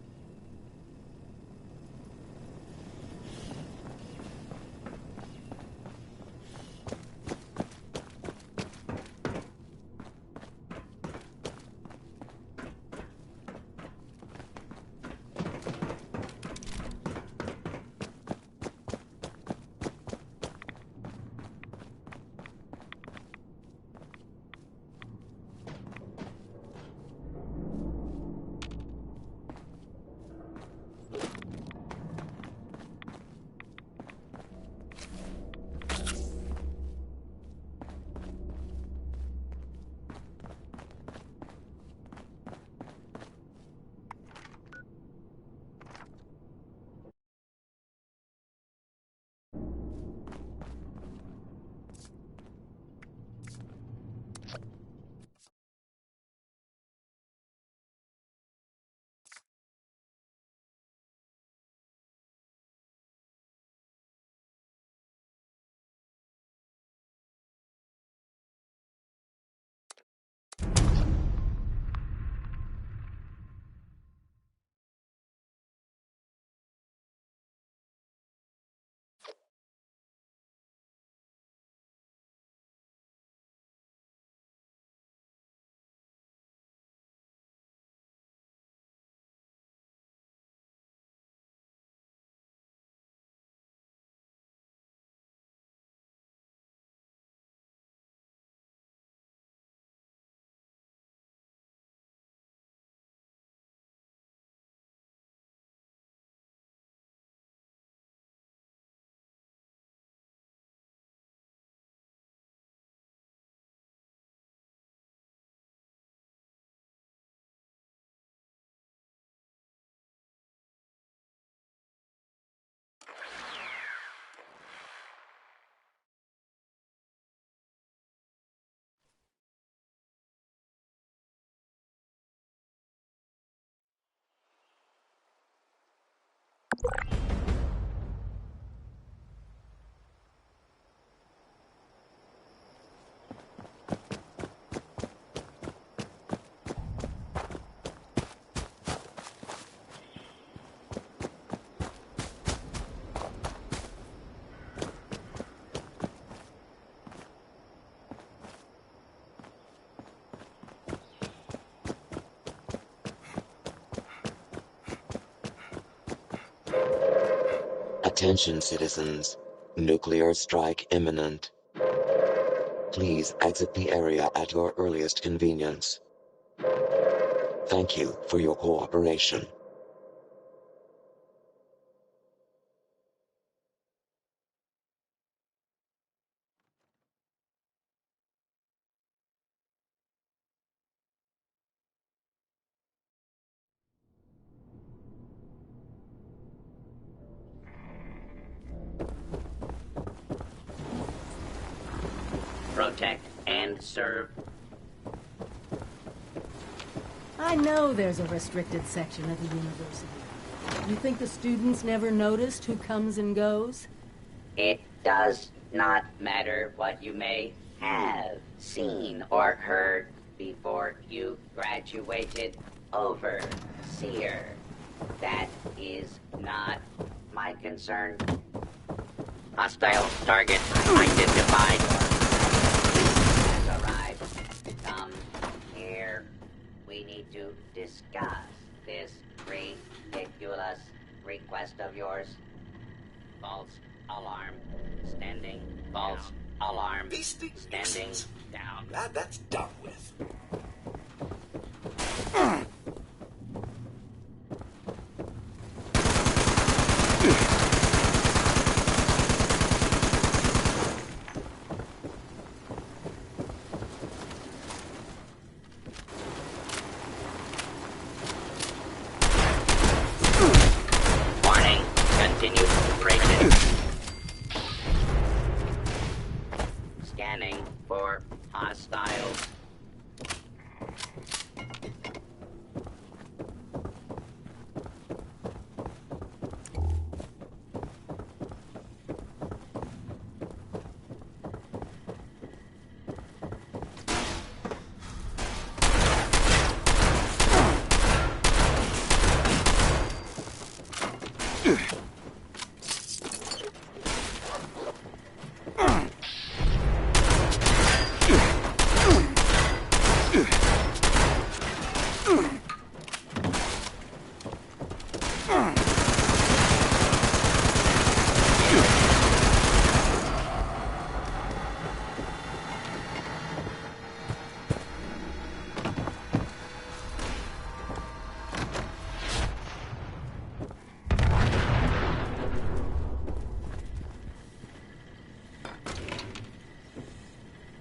Attention citizens. Nuclear strike imminent. Please exit the area at your earliest convenience. Thank you for your cooperation. Protect and serve. I know there's a restricted section at the university. You think the students never noticed who comes and goes? It does not matter what you may have seen or heard before you graduated, Overseer. That is not my concern. Hostile target identified. Has arrived. Come here. We need to discuss this ridiculous request of yours. False alarm. Standing. False alarm. These things Standing down. That's done with. Warning. Continue operation. Scanning for hostiles.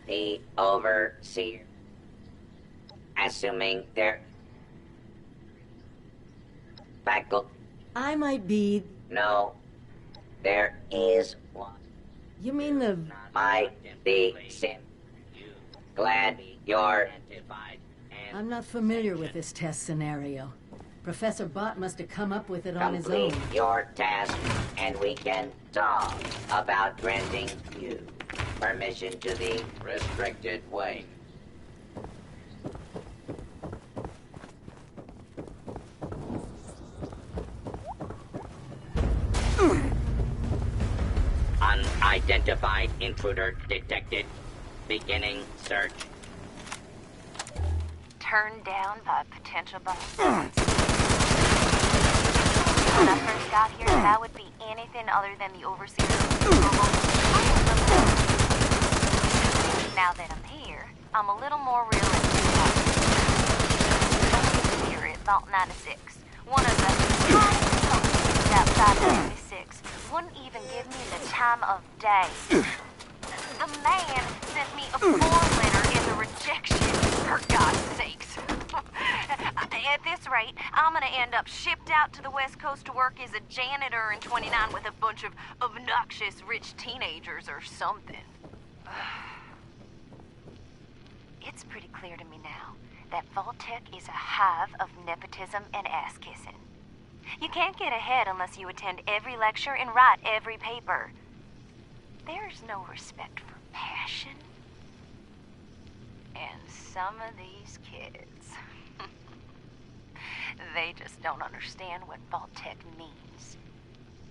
The Overseer. Assuming they're faculty. I might be... No, there is one. You mean the... The sin. Glad you're... I'm not familiar with this test scenario. Professor Bott must have come up with it on his Complete own. your task, and we can talk about granting you permission to the restricted wing. Unidentified intruder detected. Beginning search. Turned down by potential boss. When I first got here, that I would be anything other than the overseer. Now that I'm here, I'm a little more realistic. Here at Vault 96, one of the hottest outside of 96 wouldn't even give me the time of day. The man sent me a form letter in the rejection, for God's sakes. At this rate, I'm gonna end up shipped out to the West Coast to work as a janitor in 29 with a bunch of obnoxious rich teenagers or something. It's pretty clear to me now that Vault-Tec is a hive of nepotism and ass-kissing. You can't get ahead unless you attend every lecture and write every paper. There's no respect for passion. And some of these kids, they just don't understand what Vault-Tec means.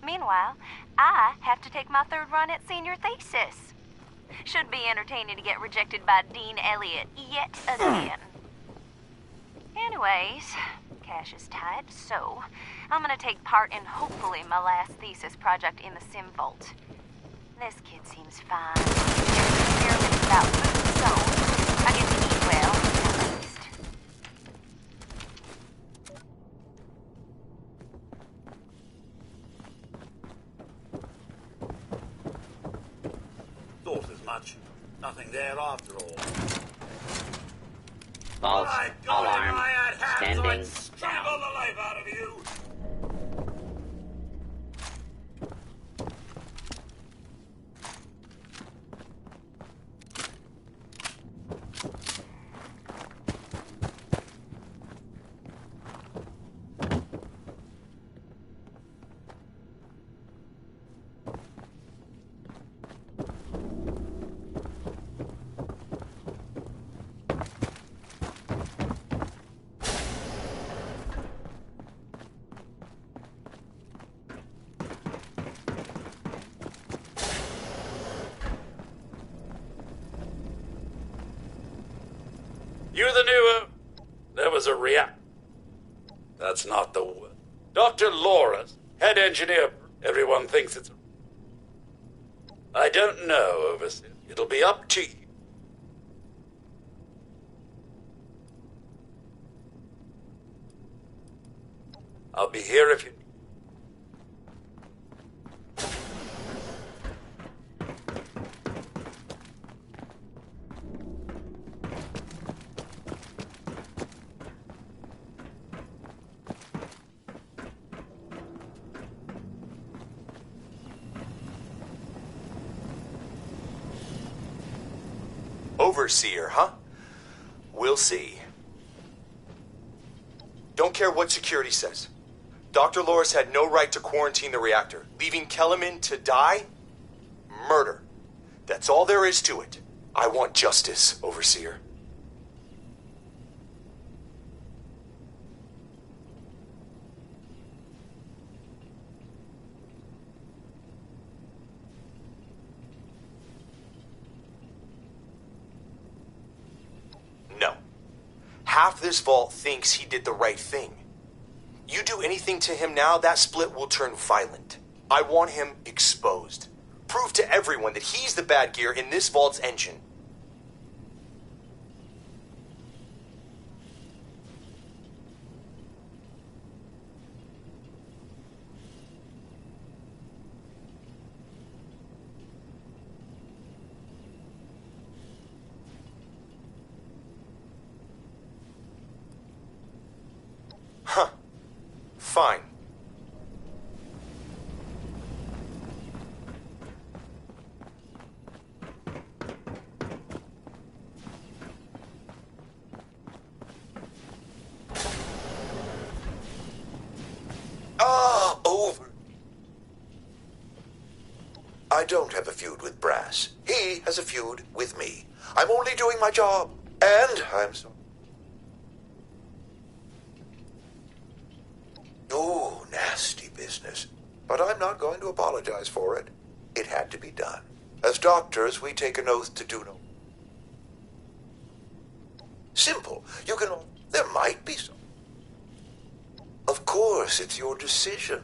Meanwhile, I have to take my third run at senior thesis. Should be entertaining to get rejected by Dean Elliott yet again. Anyways, cash is tight, so I'm gonna take part in hopefully my last thesis project in the Sim Vault. This kid seems fine. Experiments about food, so I get to eat well, at least. Thought as much. Nothing there after all. False My God, if alarm. I had hands, Standing I'd strangle the life out of you. You the new, there was a react. That's not the word. Dr. Laura's head engineer. Everyone thinks it's... I don't know, Overseer. It'll be up to you. I'll be here if you... Overseer, huh? We'll see. Don't care what security says. Dr. Loris had no right to quarantine the reactor. Leaving Kellerman to die? Murder. That's all there is to it. I want justice, Overseer. No. Half this vault thinks he did the right thing. You do anything to him now, that split will turn violent. I want him exposed. Prove to everyone that he's the bad gear in this vault's engine. Huh. Fine. Over. I don't have a feud with Brass. He has a feud with me. I'm only doing my job. And I'm sorry. Oh, nasty business. But I'm not going to apologize for it. It had to be done. As doctors, we take an oath to do no. Simple. You can... There might be some. Of course, it's your decision.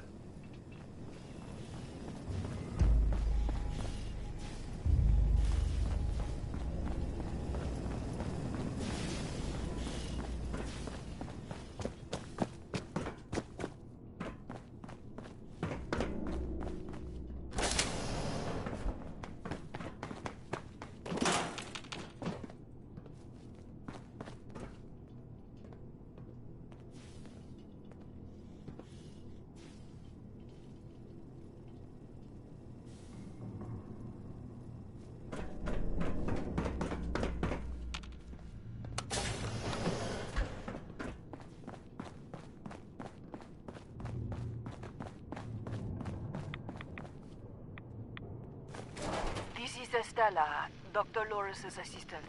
Stella, Dr. Loris's assistant.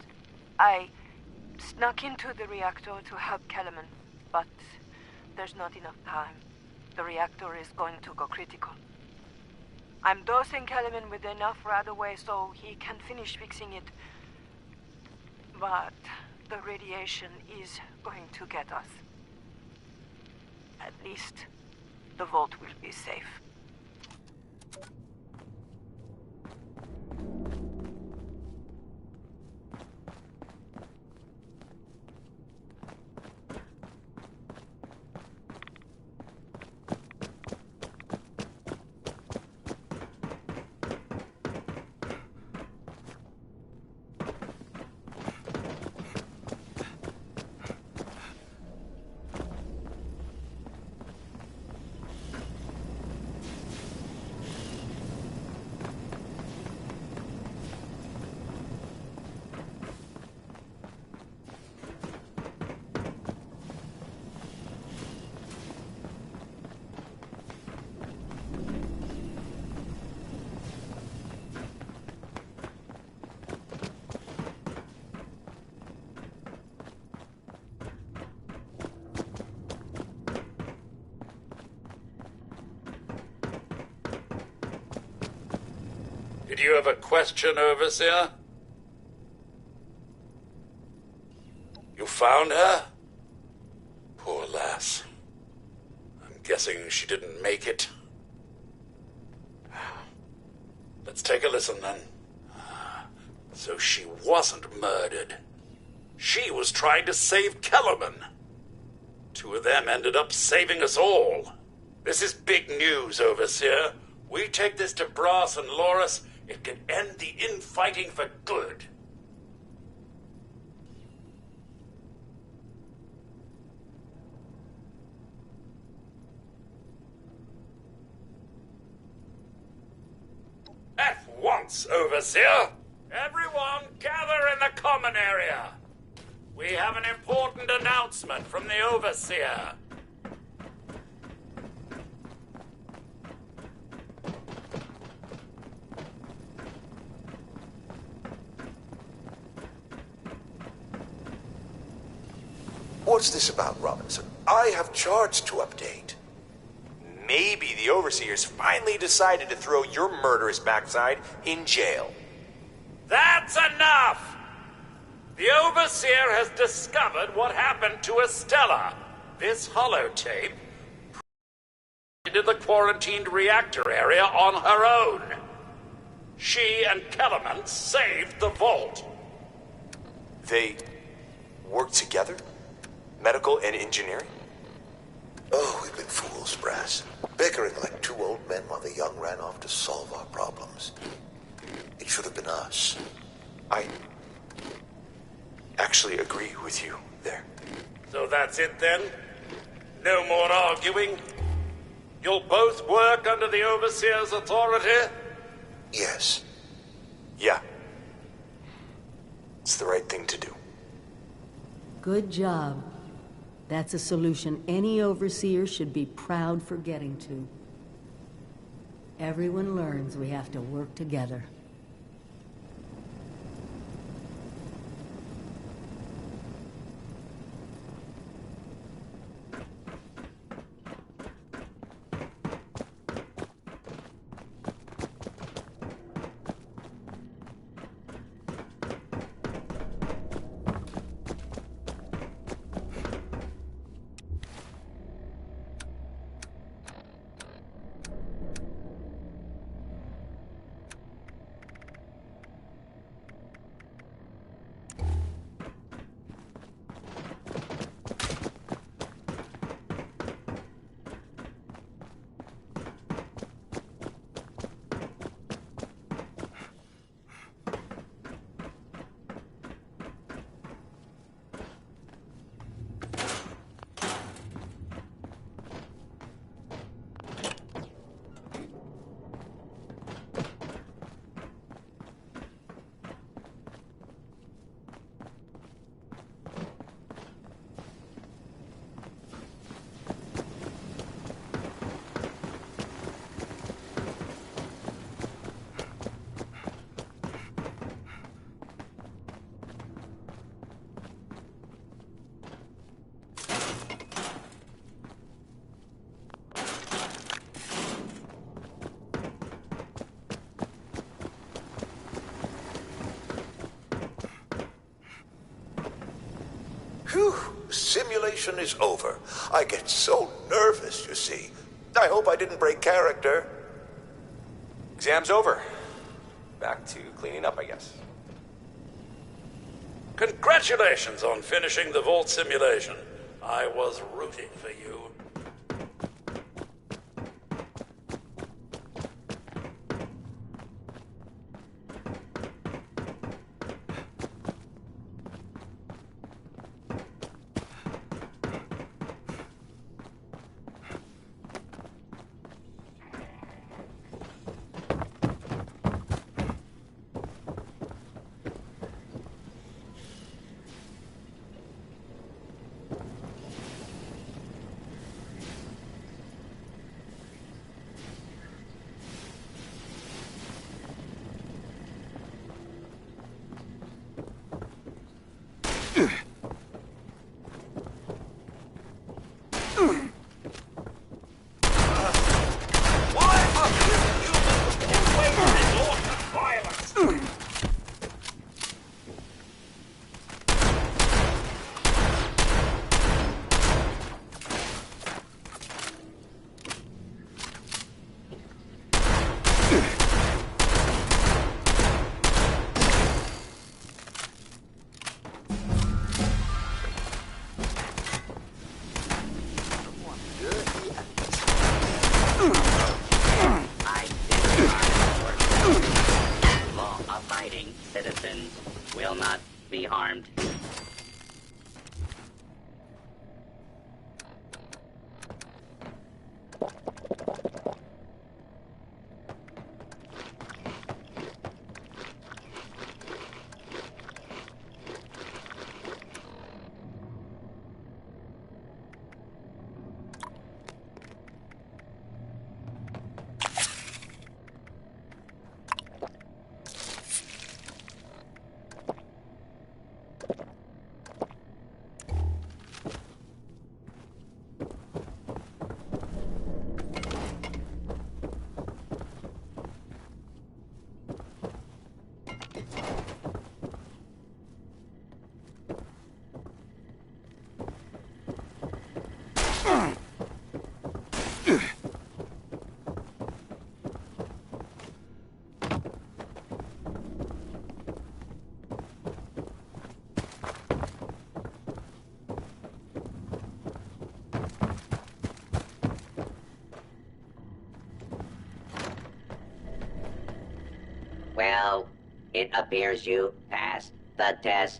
I snuck into the reactor to help Kellerman, but there's not enough time. The reactor is going to go critical. I'm dosing Kellerman with enough right away so he can finish fixing it. But the radiation is going to get us. At least, the vault will be safe. Did you have a question, Overseer? You found her? Poor lass. I'm guessing she didn't make it. Let's take a listen then. So she wasn't murdered. She was trying to save Kellerman. Two of them ended up saving us all. This is big news, Overseer. We take this to Brass and Loris, it could end the infighting for good. At once, Overseer! Everyone, gather in the common area. We have an important announcement from the Overseer. What's this about, Robinson? I have charts to update. Maybe the Overseers finally decided to throw your murderous backside in jail. That's enough! The Overseer has discovered what happened to Estella. This holotape into the quarantined reactor area on her own. She and Kellerman saved the vault. They work together? Medical and engineering? Oh, we've been fools, Brass. Bickering like two old men while the young ran off to solve our problems. It should have been us. I actually agree with you there. So that's it then? No more arguing? You'll both work under the Overseer's authority? Yes. Yeah. It's the right thing to do. Good job. That's a solution any overseer should be proud for getting to. Everyone learns we have to work together. simulation is over. I get so nervous, you see. I hope I didn't break character. Exam's over. Back to cleaning up, I guess. Congratulations on finishing the Vault simulation. I was rooting for you. Citizens will not be harmed. Well, it appears you passed the test,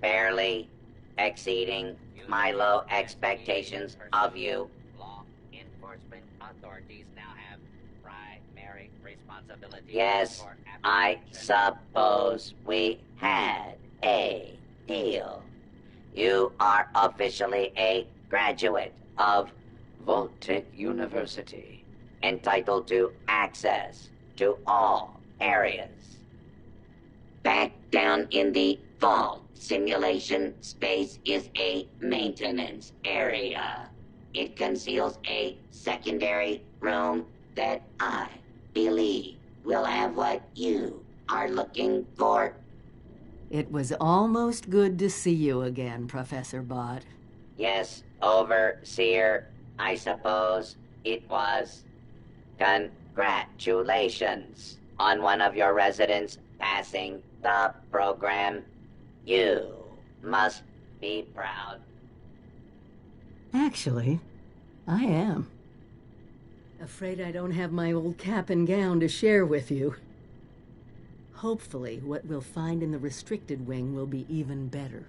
barely exceeding my low expectations of you. Law enforcement authorities now have primary responsibility. Yes, I suppose we had a deal. You are officially a graduate of Vault-Tec University, entitled to access to all areas. Back down in the vault, simulation space is a maintenance area. It conceals a secondary room that I believe will have what you are looking for. It was almost good to see you again, Professor Bott. Yes, Overseer, I suppose it was. Congratulations on one of your residents passing the program. You must be proud. Actually, I am. Afraid I don't have my old cap and gown to share with you. Hopefully, what we'll find in the restricted wing will be even better.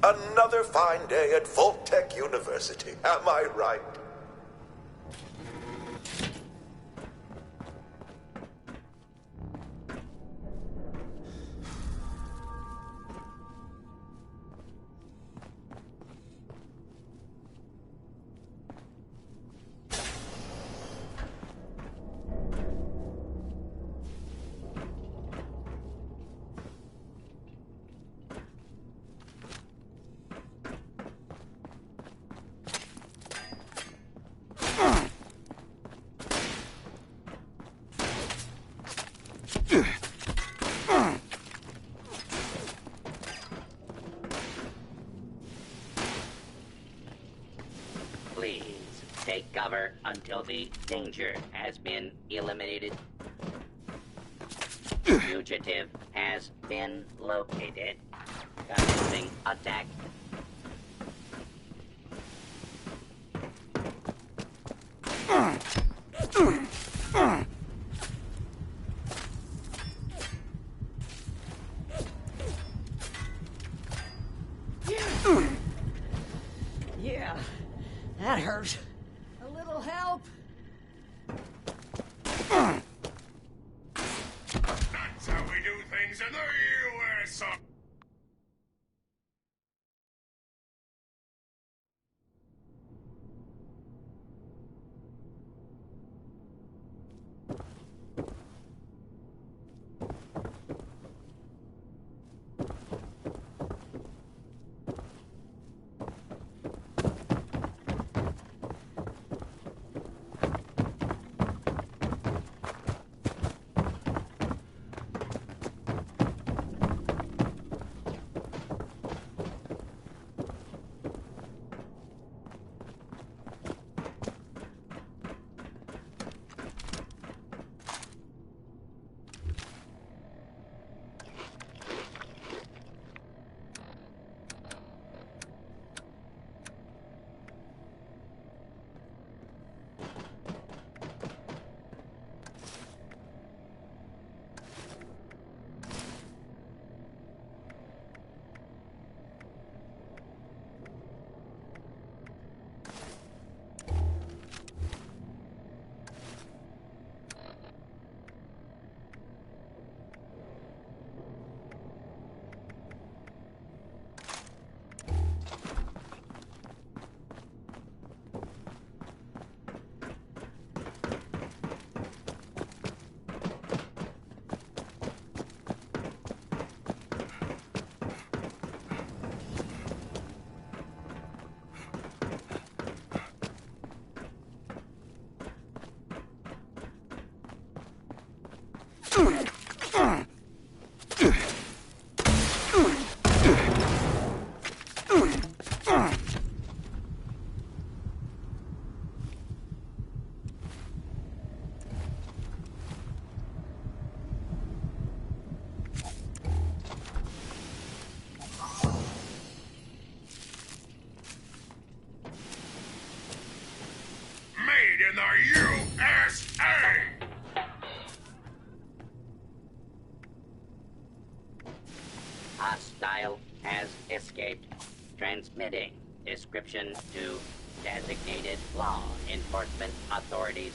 Another fine day at Vault-Tec University, am I right? Please take cover until the danger has been eliminated. Fugitive has been located. Commencing attack. Yeah, that hurt. A little help? That's how we do things in the U.S. Made in the USA! Hostile has escaped. Transmitting description to designated law enforcement authorities.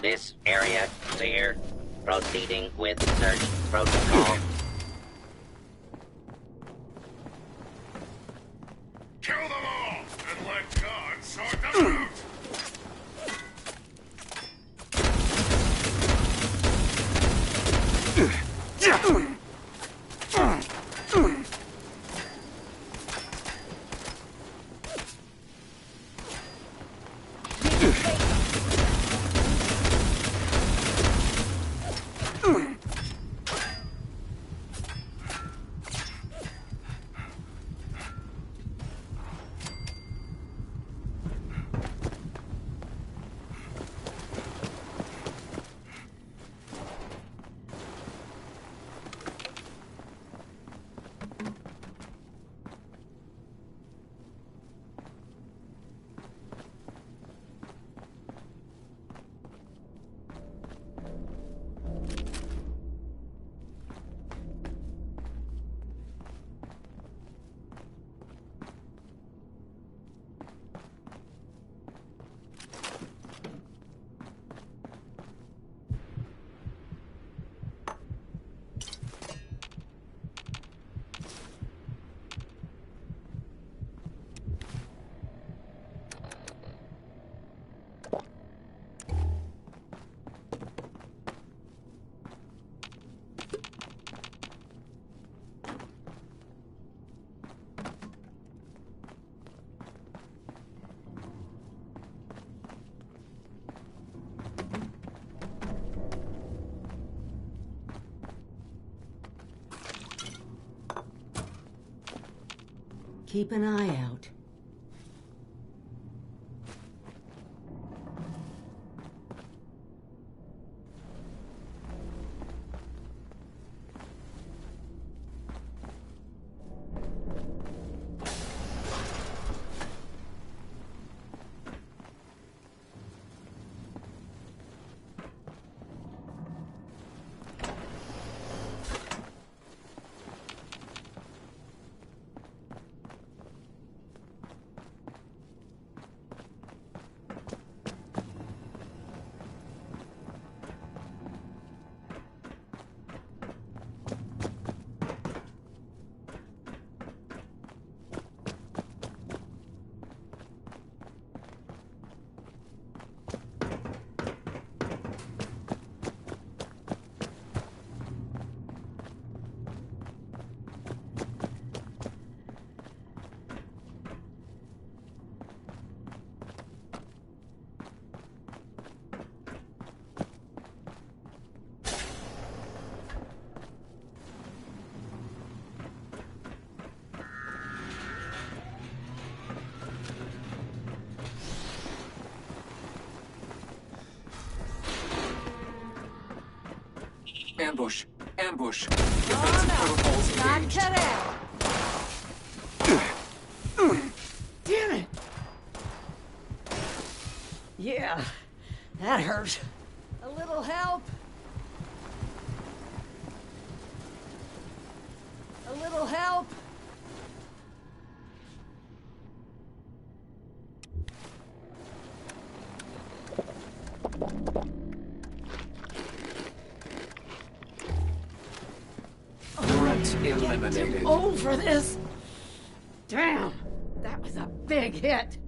This area clear. Proceeding with search protocol. Kill them all and let God sort them out. Keep an eye out. Ambush! Ambush! Defensive protocols Not engaged. today! Damn it! Yeah, that hurt. A little help? A little help? Eliminated. Too old for this. Damn, that was a big hit.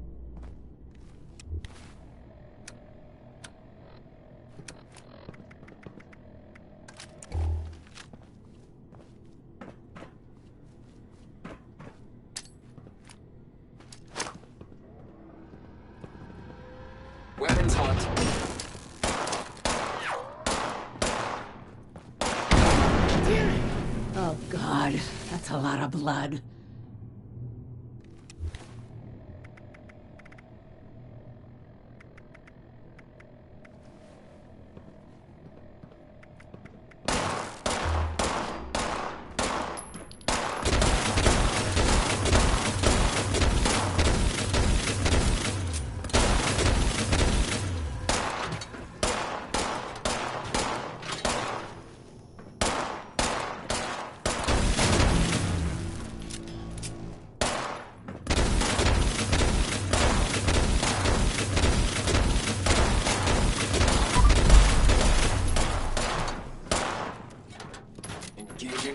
Weapons hot. Oh, God, that's a lot of blood.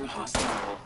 Detecting hostile.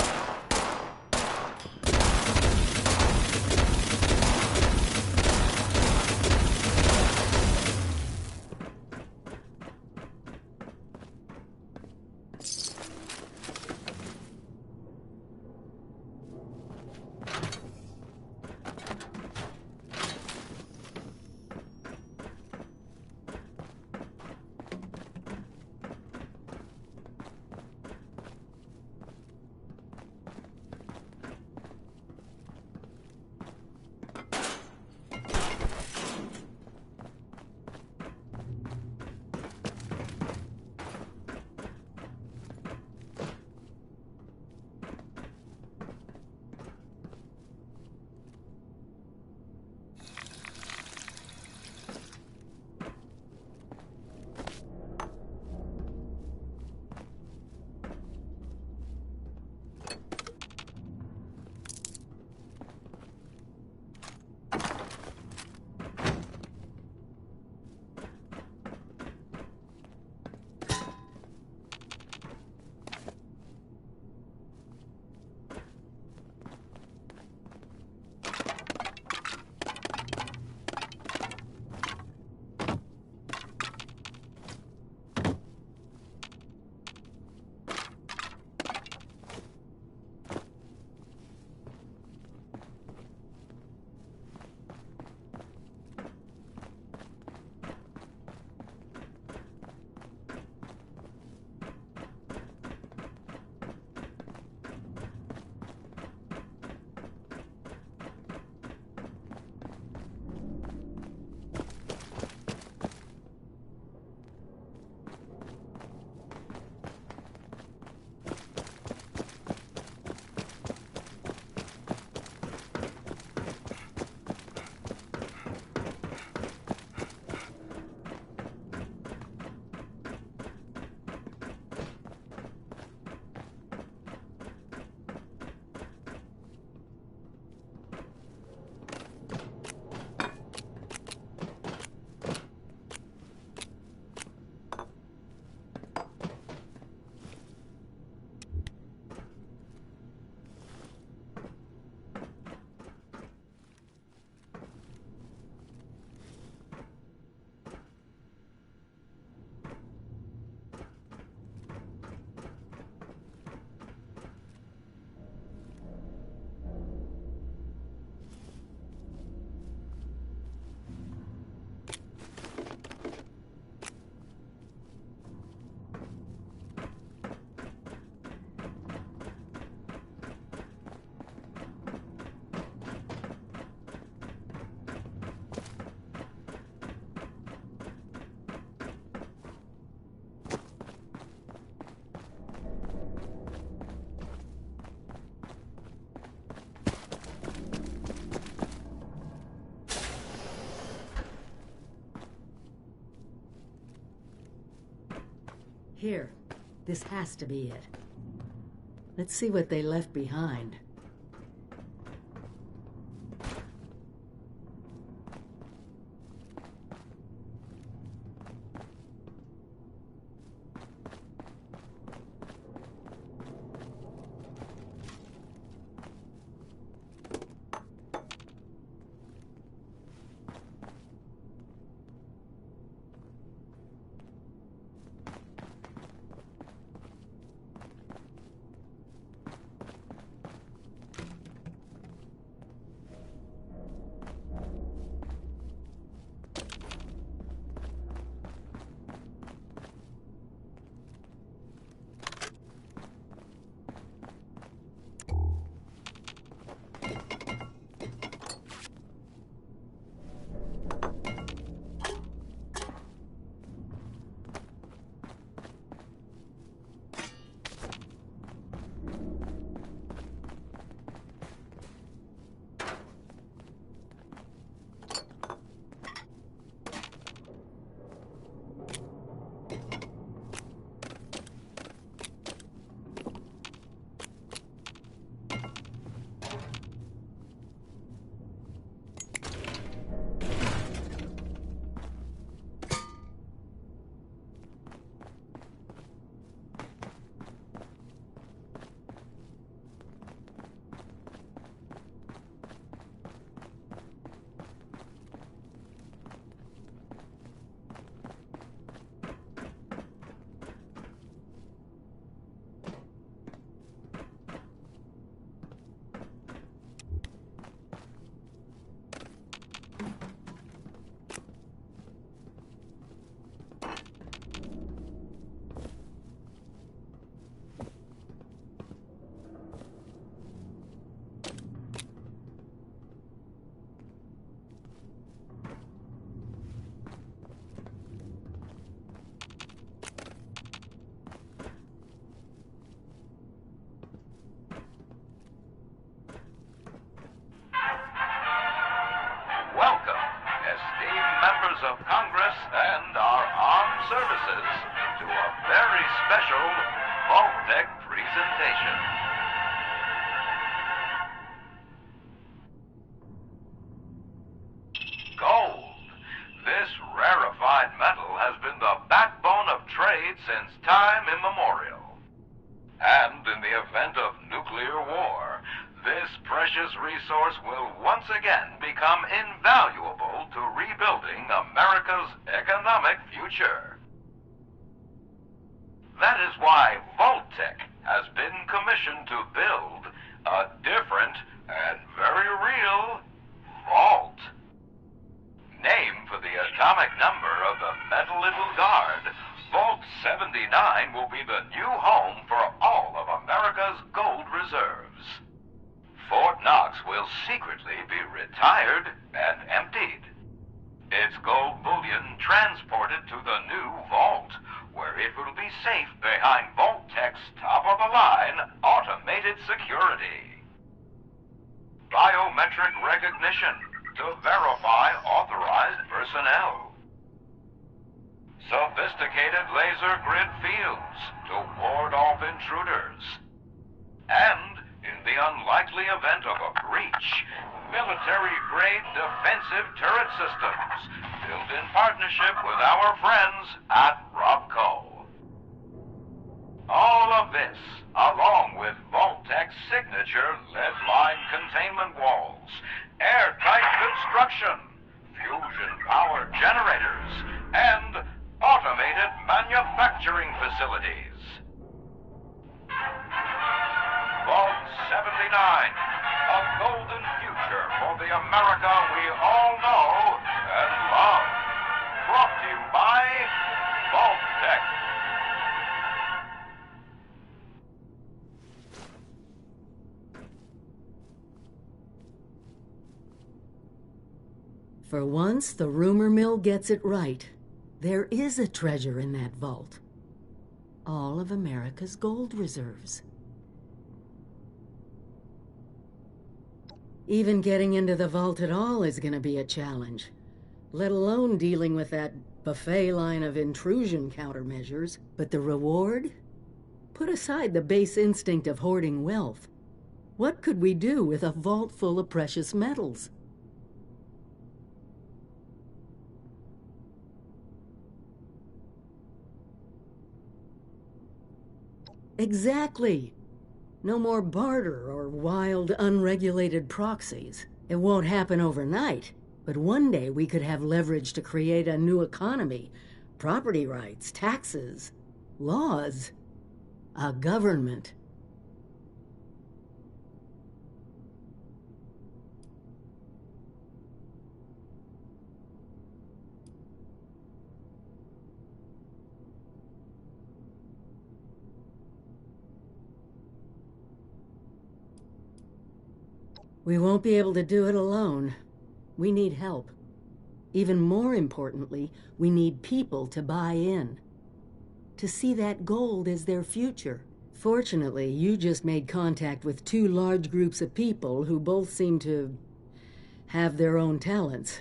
Here. This has to be it. Let's see what they left behind. special Vault-Tec presentation. Gold. This rarefied metal has been the backbone of trade since time immemorial. And in the event of nuclear war, this precious resource will once again become invaluable to rebuilding America's economic future. That is why Vault-Tec has been commissioned to build a different and very real vault. Named for the atomic number of the metal it will guard, Vault 79 will be the new home for all of America's gold reserves. Fort Knox will secretly be retired and emptied. Its gold bullion transported to the new vault, where it will be safe behind Vault-Tec's top-of-the-line automated security. Biometric recognition to verify authorized personnel. Sophisticated laser grid fields to ward off intruders. And, in the unlikely event of a breach, military-grade defensive turret systems built in partnership with our friends at Robco. All of this, along with Vault-Tec's signature lead-line containment walls, airtight construction, fusion-powered generators, and automated manufacturing facilities. Vault 79, a golden future for the America we all know and love. Brought to you by Vault-Tec. For once, the rumor mill gets it right. There is a treasure in that vault. All of America's gold reserves. Even getting into the vault at all is going to be a challenge, let alone dealing with that buffet line of intrusion countermeasures. But the reward? Put aside the base instinct of hoarding wealth. What could we do with a vault full of precious metals? Exactly. No more barter or wild, unregulated proxies. It won't happen overnight, but one day we could have leverage to create a new economy, property rights, taxes, laws, a government. We won't be able to do it alone. We need help. Even more importantly, we need people to buy in. To see that gold as their future. Fortunately, you just made contact with two large groups of people who both seem to have their own talents.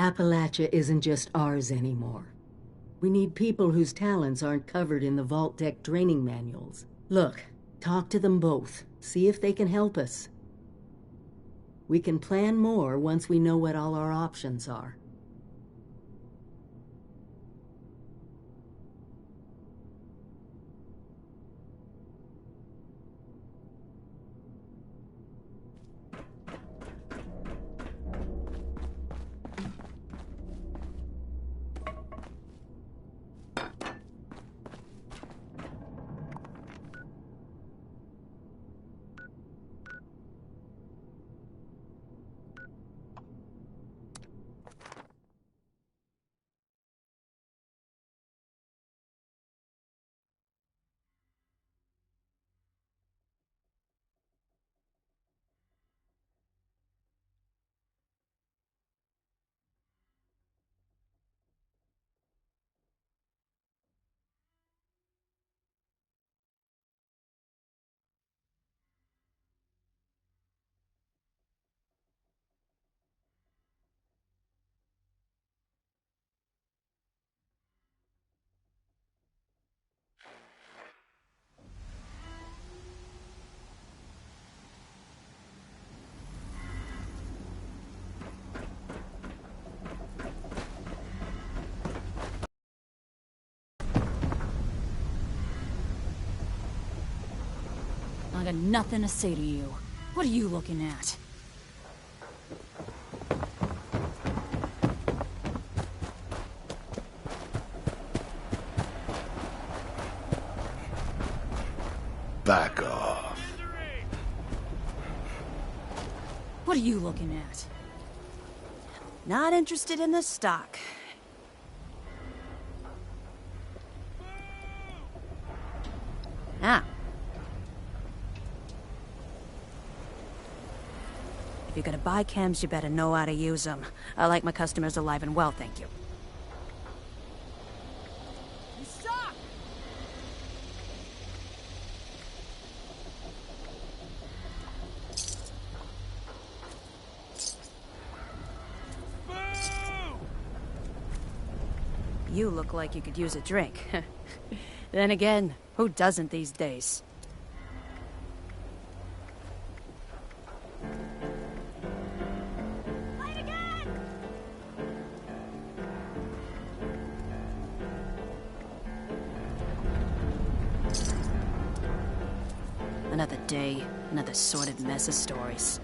Appalachia isn't just ours anymore. We need people whose talents aren't covered in the Vault-Tec training manuals. Look, talk to them both. See if they can help us. We can plan more once we know what all our options are. I got nothing to say to you. What are you looking at? Back off. What are you looking at? Not interested in the stock. Ah. If you're gonna buy chems, you better know how to use them. I like my customers alive and well, thank you. You suck! You look like you could use a drink. Then again, who doesn't these days? Another day, another sordid mess of stories.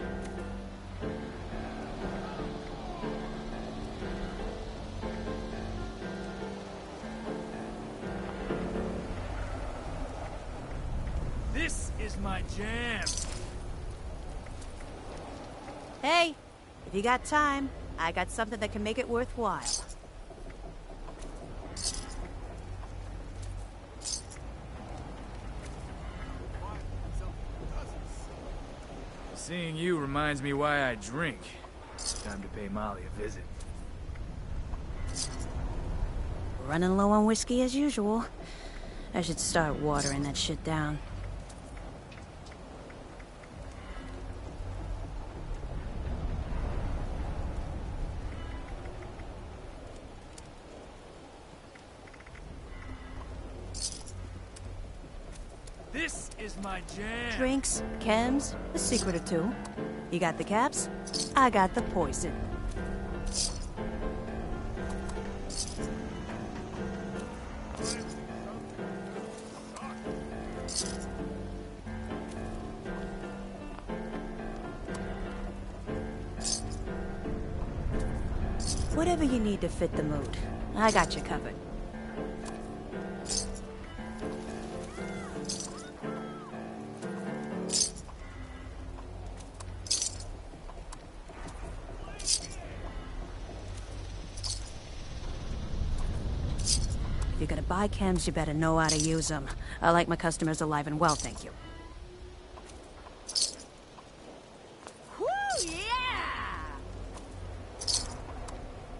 This is my jam. Hey, if you got time, I got something that can make it worthwhile. Seeing you reminds me why I drink. Time to pay Molly a visit. Running low on whiskey as usual. I should start watering that shit down. This is my jam. Drinks, chems, a secret or two. You got the caps? I got the poison. Whatever you need to fit the mood, I got you covered. If you're gonna buy chems, you better know how to use them. I like my customers alive and well, thank you. Woo, yeah!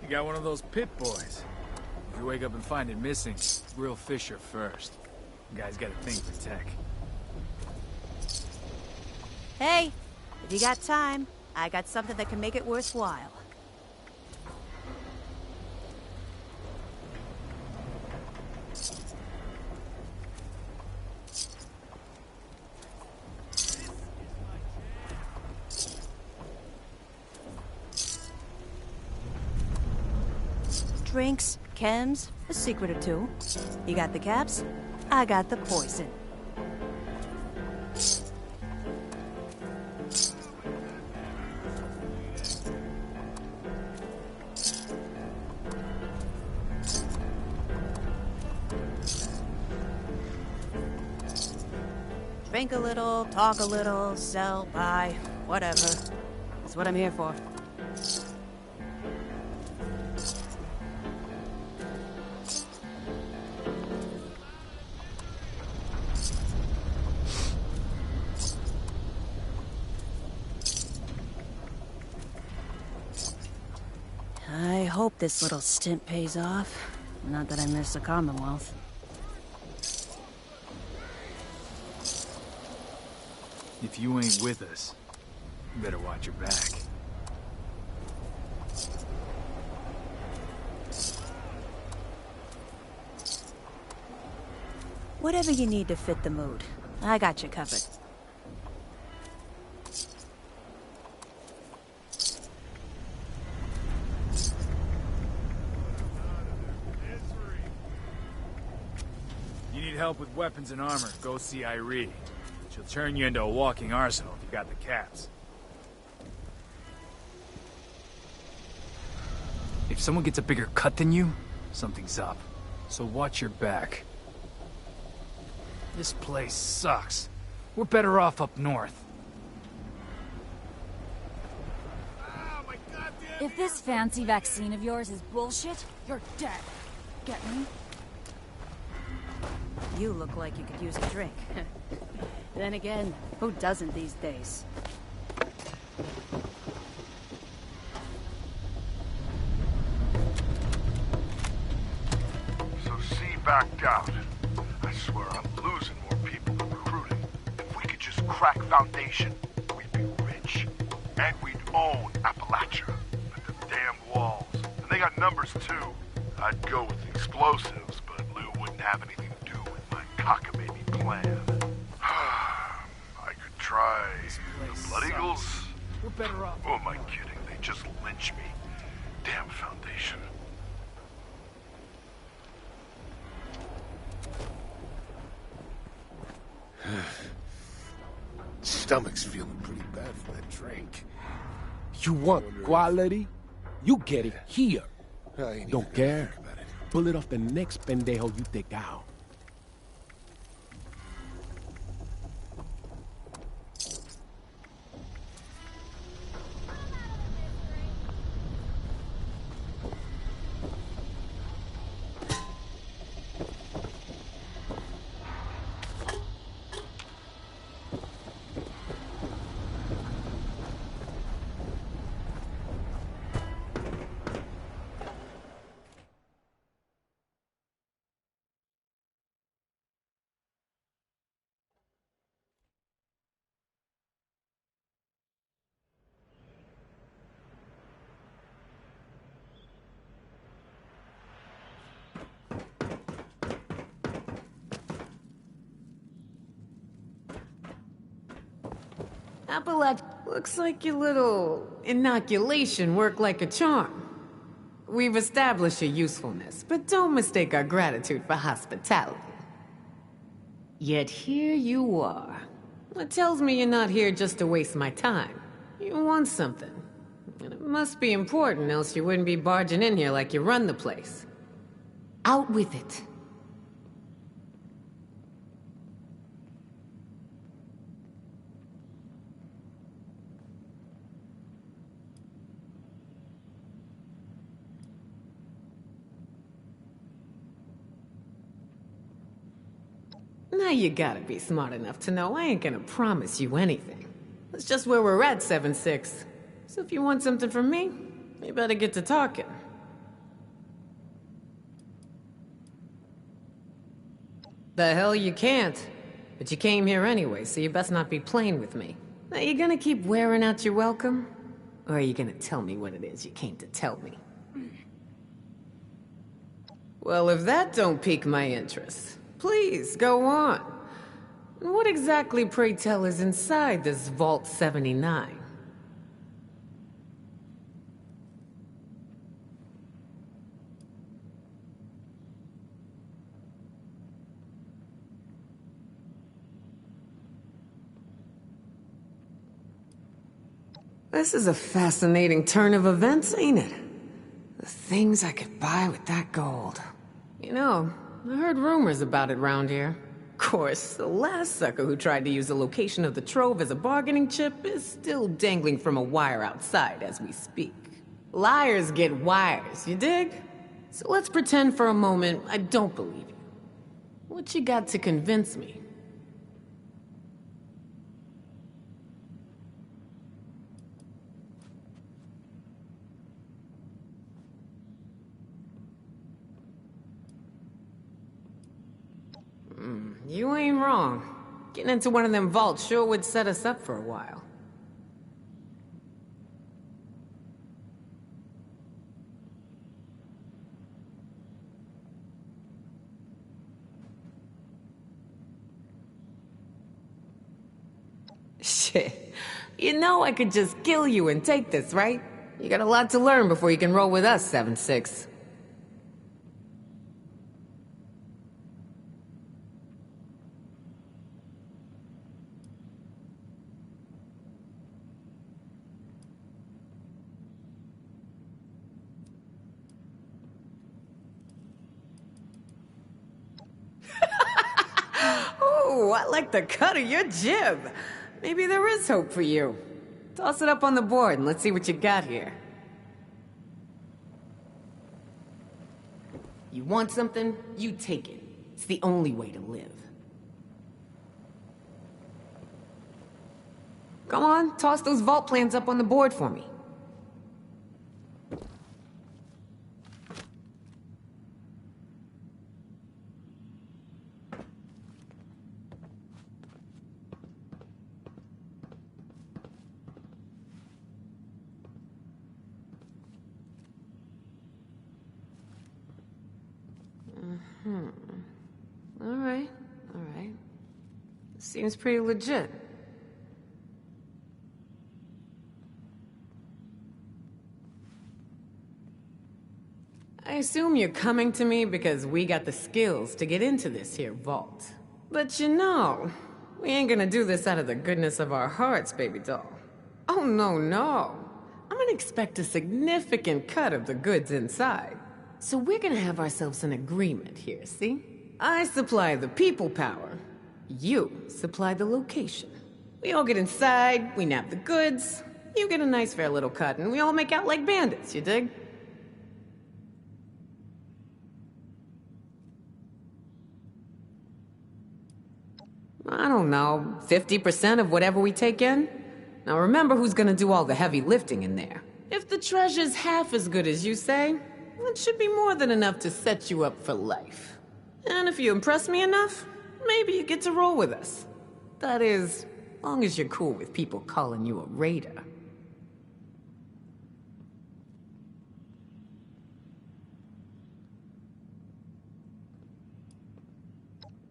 You got one of those pit boys. If you wake up and find it missing, grill Fisher first. The guy's got a thing for tech. Hey, if you got time, I got something that can make it worthwhile. Drinks, chems, a secret or two. You got the caps? I got the poison. Drink a little, talk a little, sell, buy, whatever. That's what I'm here for. I hope this little stint pays off. Not that I miss the Commonwealth. If you ain't with us, you better watch your back. Whatever you need to fit the mood, I got you covered. You need help with weapons and armor, go see Irene. She'll turn you into a walking arsehole if you got the caps. If someone gets a bigger cut than you, something's up. So watch your back. This place sucks. We're better off up north. If this fancy vaccine of yours is bullshit, you're dead. Get me? You look like you could use a drink. Then again, who doesn't these days? So C backed out. I swear I'm losing more people than recruiting. If we could just crack Foundation, we'd be rich. And we'd own Appalachia. But the damn walls. And they got numbers too. I'd go with the explosives, but Lou wouldn't have anything to do with my cockamamie plan. I could try the Blood Eagles. We're better off. Who am I kidding? They just lynch me. Damn Foundation. Stomach's feeling pretty bad for that drink. You want quality? You get it here. Don't care. Pull it off the next pendejo you take out. Appalachia, looks like your little inoculation worked like a charm. We've established your usefulness, but don't mistake our gratitude for hospitality. Yet here you are. It tells me you're not here just to waste my time. You want something. And it must be important, else you wouldn't be barging in here like you run the place. Out with it. Now you gotta be smart enough to know I ain't gonna promise you anything. That's just where we're at, 7-6. So if you want something from me, you better get to talking. The hell you can't. But you came here anyway, so you best not be playing with me. Are you gonna keep wearing out your welcome? Or are you gonna tell me what it is you came to tell me? Well, if that don't pique my interest, please, go on. What exactly, pray tell, is inside this Vault 79? This is a fascinating turn of events, ain't it? The things I could buy with that gold. You know, I heard rumors about it round here. Of course, the last sucker who tried to use the location of the trove as a bargaining chip is still dangling from a wire outside as we speak. Liars get wires, you dig? So let's pretend for a moment I don't believe you. What you got to convince me? You ain't wrong. Getting into one of them vaults sure would set us up for a while. Shit. You know I could just kill you and take this, right? You got a lot to learn before you can roll with us, 7-6. I like the cut of your jib. Maybe there is hope for you. Toss it up on the board and let's see what you got here. You want something? You take it. It's the only way to live. Come on, toss those vault plans up on the board for me. All right. Seems pretty legit. I assume you're coming to me because we got the skills to get into this here vault. But you know, we ain't gonna do this out of the goodness of our hearts, baby doll. Oh, no. I'm gonna expect a significant cut of the goods inside. So we're gonna have ourselves an agreement here, see? I supply the people power. You supply the location. We all get inside, we nab the goods, you get a nice fair little cut, and we all make out like bandits, you dig? I don't know, 50% of whatever we take in? Now remember who's gonna do all the heavy lifting in there. If the treasure's half as good as you say, it should be more than enough to set you up for life. And if you impress me enough, maybe you get to roll with us. That is, long as you're cool with people calling you a raider.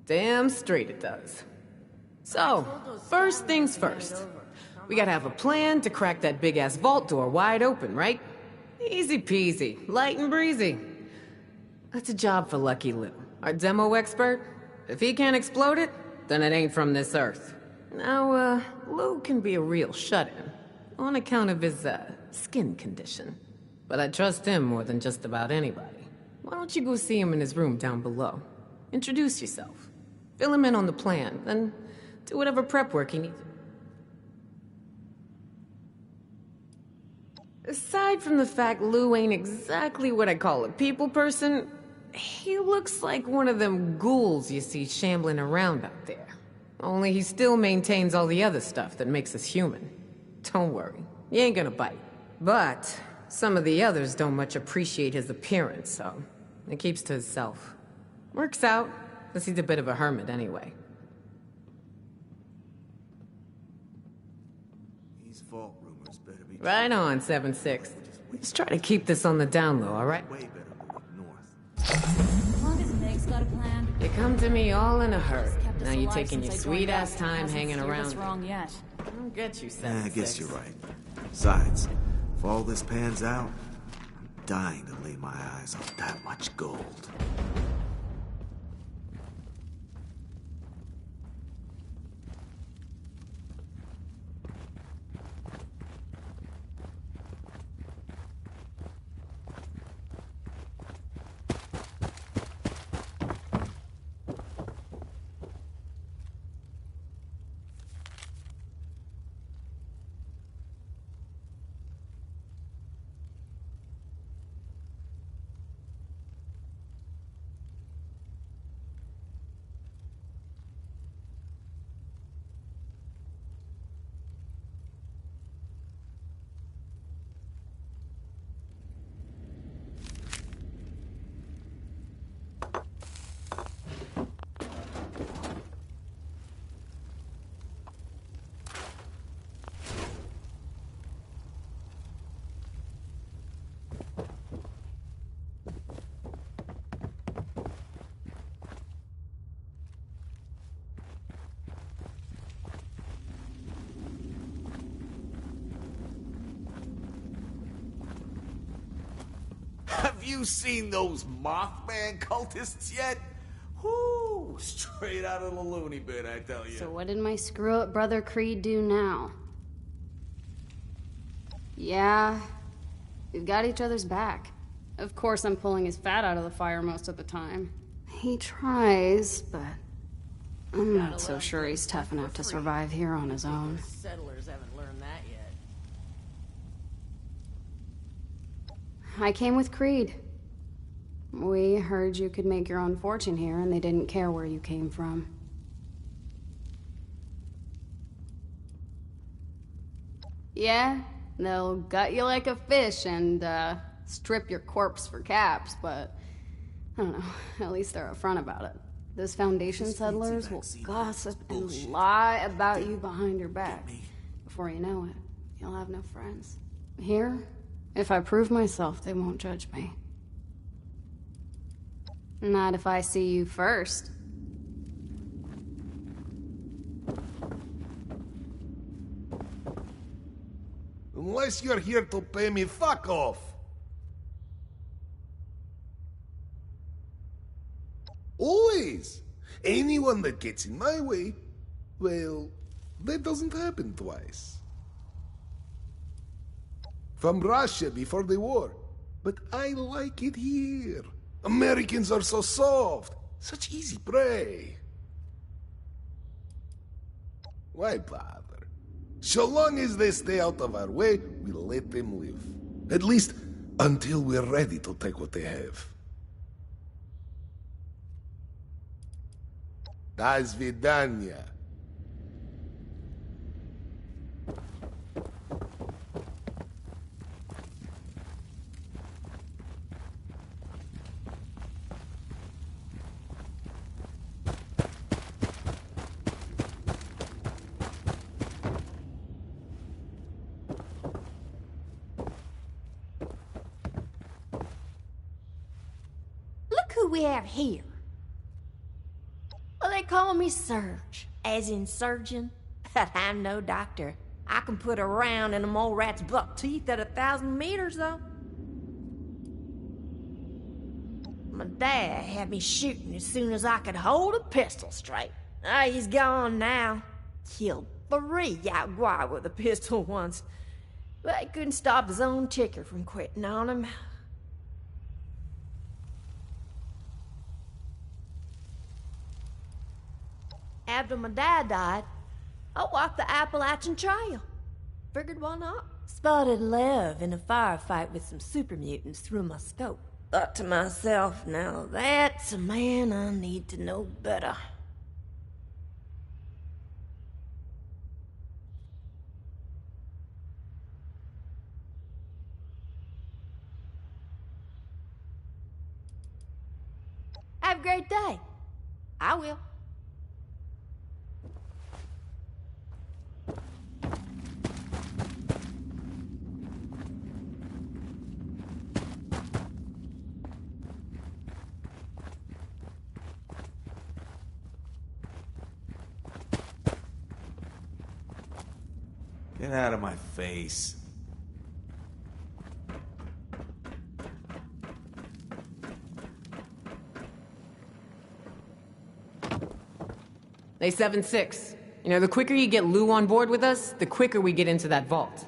Damn straight it does. So, first things first. We gotta have a plan to crack that big-ass vault door wide open, right? Easy peasy, light and breezy. That's a job for Lucky Lou, our demo expert. If he can't explode it, then it ain't from this earth. Now, Lou can be a real shut-in, on account of his, skin condition. But I trust him more than just about anybody. Why don't you go see him in his room down below? Introduce yourself. Fill him in on the plan, then do whatever prep work he needs. Aside from the fact Lou ain't exactly what I call a people person, he looks like one of them ghouls you see shambling around out there. Only he still maintains all the other stuff that makes us human. Don't worry, he ain't gonna bite. But some of the others don't much appreciate his appearance, so he keeps to himself. Works out, because he's a bit of a hermit anyway. These vault rumors better be Right on, 7-6. Let's try to keep this on the down low, alright? As long as Meg's got a plan. You come to me all in a hurry. Kept us Now you're alive taking your since I joined sweet-ass up. time Hasn't hanging steered around. us wrong yet. I don't get you, 7-6. Yeah, I guess you're right. Besides, if all this pans out, I'm dying to lay my eyes on that much gold. Have you seen those Mothman cultists yet? Whoo! Straight out of the loony bin, I tell you. So what did my screw-up brother Creed do now? Yeah, we've got each other's back. Of course I'm pulling his fat out of the fire most of the time. He tries, but I'm not so sure he's tough enough to survive here on his own. Settlers haven't learned that yet. I came with Creed. We heard you could make your own fortune here, and they didn't care where you came from. Yeah, they'll gut you like a fish and, strip your corpse for caps, but I don't know, at least they're upfront about it. Those Foundation settlers will gossip and lie about you behind your back. Before you know it, you'll have no friends. Here, if I prove myself, they won't judge me. Not if I see you first. Unless you're here to pay me, fuck off! Always! Anyone that gets in my way, well, that doesn't happen twice. From Russia before the war, but I like it here. Americans are so soft, such easy prey. Why bother? So long as they stay out of our way, we'll let them live. At least, until we're ready to take what they have. До свидания. Look who we have here. Well, they call me Surge, as in surgeon, but I'm no doctor. I can put a round in a mole rat's buck teeth at 1,000 meters, though. My dad had me shooting as soon as I could hold a pistol straight. He's gone now. Killed 3 Yaguar with a pistol once, but he couldn't stop his own ticker from quitting on him. After my dad died, I walked the Appalachian Trail. Figured why not? Spotted Lev in a firefight with some super mutants through my scope. Thought to myself, now that's a man I need to know better. Have a great day. I will. Get out of my face. Hey, 7-6. You know, the quicker you get Lou on board with us, the quicker we get into that vault.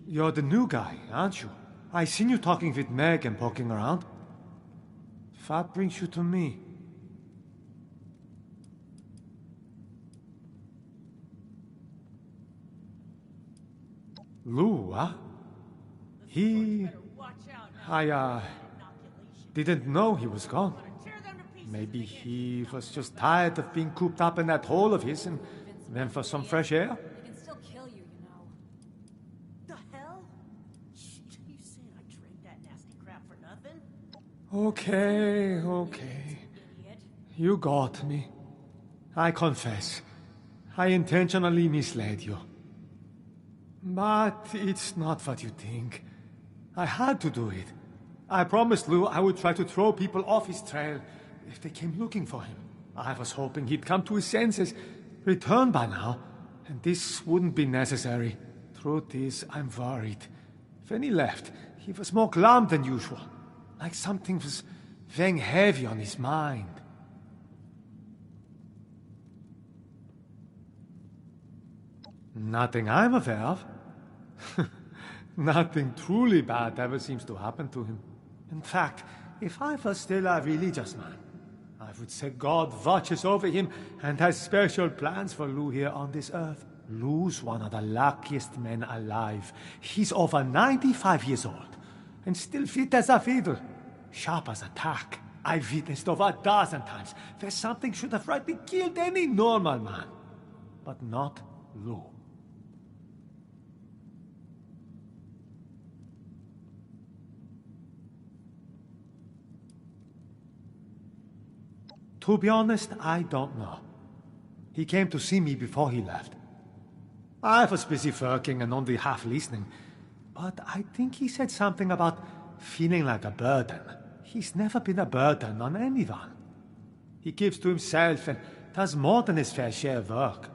You're the new guy, aren't you? I seen you talking with Meg and poking around. What brings you to me? Lou, huh? He I didn't know he was gone. Maybe he was just tired of being cooped up in that hole of his and went for some fresh air. They can still kill you, you know. The hell? You saying I drank that nasty crap for nothing? Okay. You got me. I confess. I intentionally misled you. But it's not what you think. I had to do it. I promised Lou I would try to throw people off his trail if they came looking for him. I was hoping he'd come to his senses, return by now, and this wouldn't be necessary. Truth is, I'm worried. When he left, he was more glum than usual, like something was weighing heavy on his mind. Nothing I'm aware of. Nothing truly bad ever seems to happen to him. In fact, if I was still a religious man, I would say God watches over him and has special plans for Lou here on this earth. Lou's one of the luckiest men alive. He's over 95 years old and still fit as a fiddle. Sharp as a tack. I've witnessed over 1,000 times where something should have rightly killed any normal man. But not Lou. To be honest, I don't know. He came to see me before he left. I was busy working and only half listening, but I think he said something about feeling like a burden. He's never been a burden on anyone. He gives to himself and does more than his fair share of work.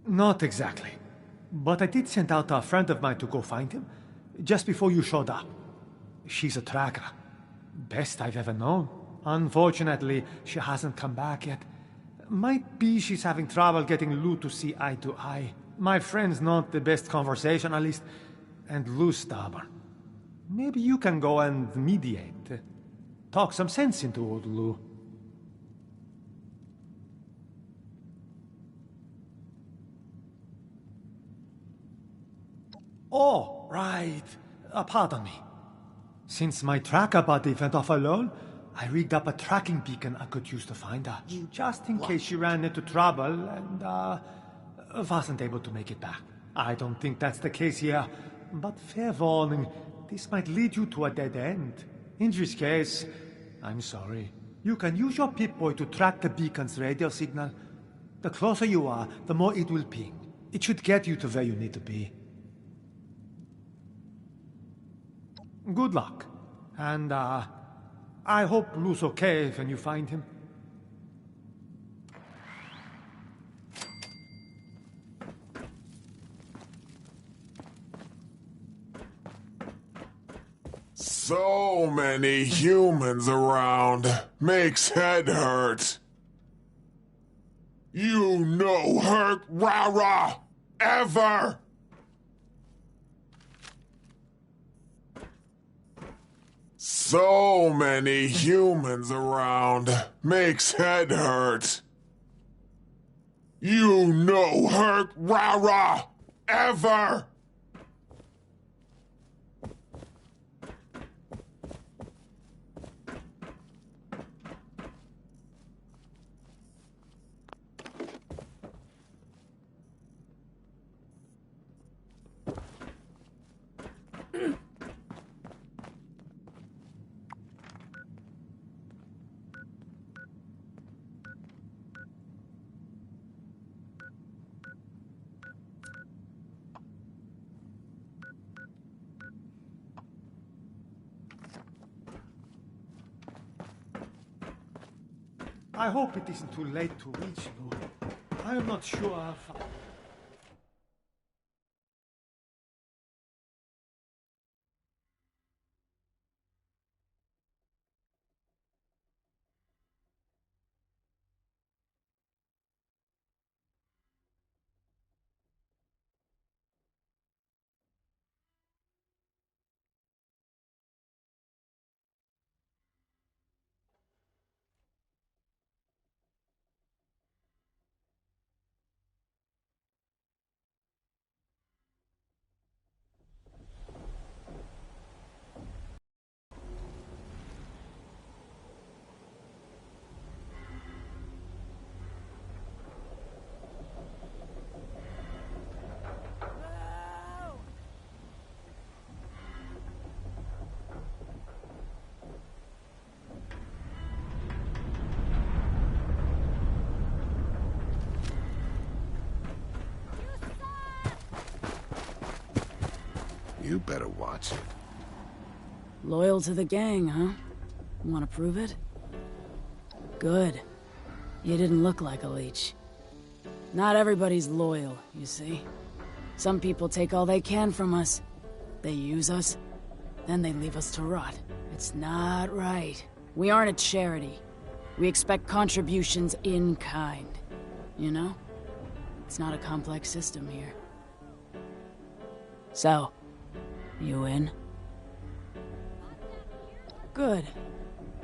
Not exactly, but I did send out a friend of mine to go find him, just before you showed up. She's a tracker. Best I've ever known. Unfortunately, she hasn't come back yet. Might be she's having trouble getting Lou to see eye to eye. My friend's not the best conversationalist, and Lou's stubborn. Maybe you can go and mediate. Talk some sense into old Lou. Oh, right. Pardon me. Since my tracker buddy went off alone, I rigged up a tracking beacon I could use to find her. Just in case she ran into trouble and, wasn't able to make it back. I don't think that's the case here, but fair warning, this might lead you to a dead end. In this case, I'm sorry. You can use your Pip-Boy to track the beacon's radio signal. The closer you are, the more it will ping. It should get you to where you need to be. Good luck. And, I hope Lou's okay when you find him. So many humans around. Makes head hurt. You no hurt rah-rah ever. So many humans around. Makes head hurt. You no hurt rah-rah ever. I hope it isn't too late to reach Lou. I am not sure if... You better watch it. Loyal to the gang, huh? Want to prove it? Good. You didn't look like a leech. Not everybody's loyal, you see. Some people take all they can from us. They use us, then they leave us to rot. It's not right. We aren't a charity. We expect contributions in kind. You know? It's not a complex system here. So, you in? Good.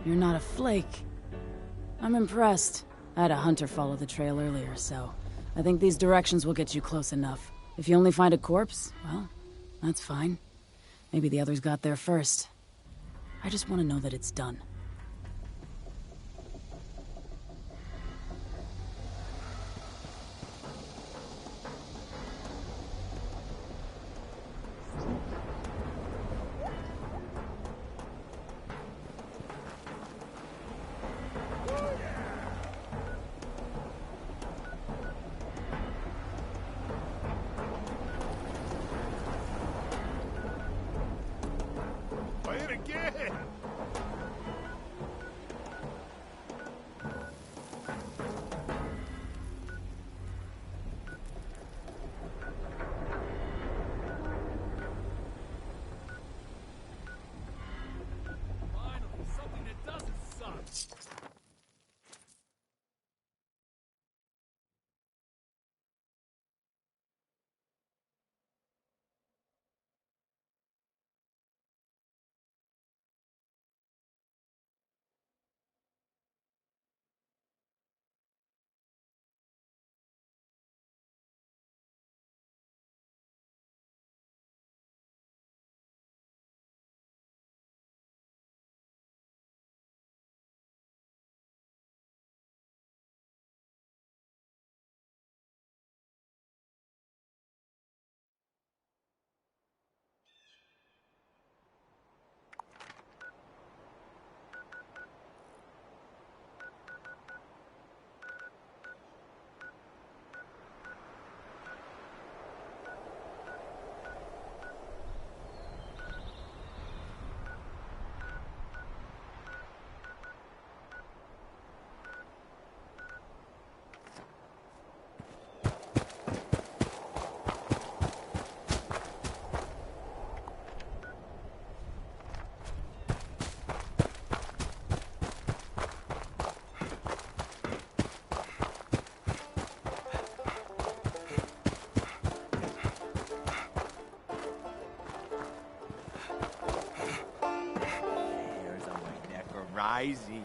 You're not a flake. I'm impressed. I had a hunter follow the trail earlier, so I think these directions will get you close enough. If you only find a corpse, well, that's fine. Maybe the others got there first. I just want to know that it's done. Rising.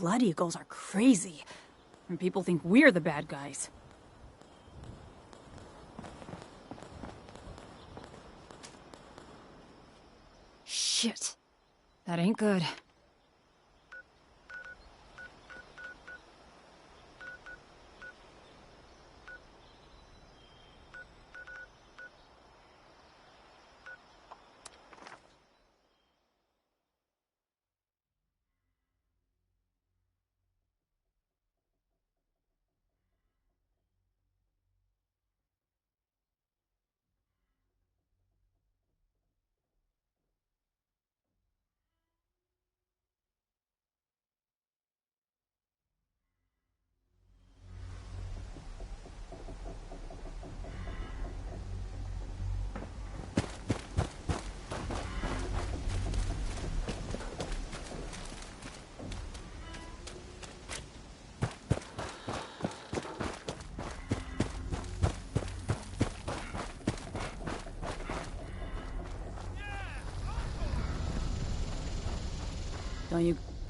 Blood Eagles are crazy. And people think we're the bad guys. Shit. That ain't good.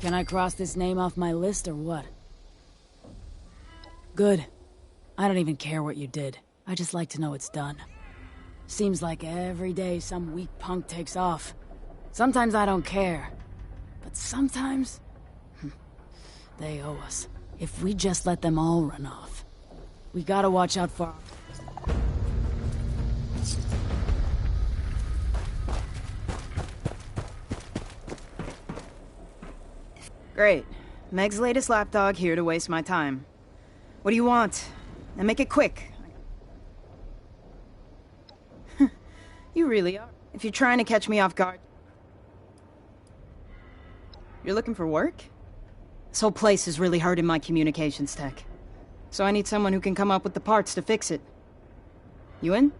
Can I cross this name off my list or what? Good. I don't even care what you did. I just like to know it's done. Seems like every day some weak punk takes off. Sometimes I don't care. But sometimes... they owe us. If we just let them all run off. We gotta watch out for... Great. Meg's latest lapdog here to waste my time. What do you want? And make it quick. You really are. If you're trying to catch me off guard... You're looking for work? This whole place is really hurting my communications tech. So I need someone who can come up with the parts to fix it. You in?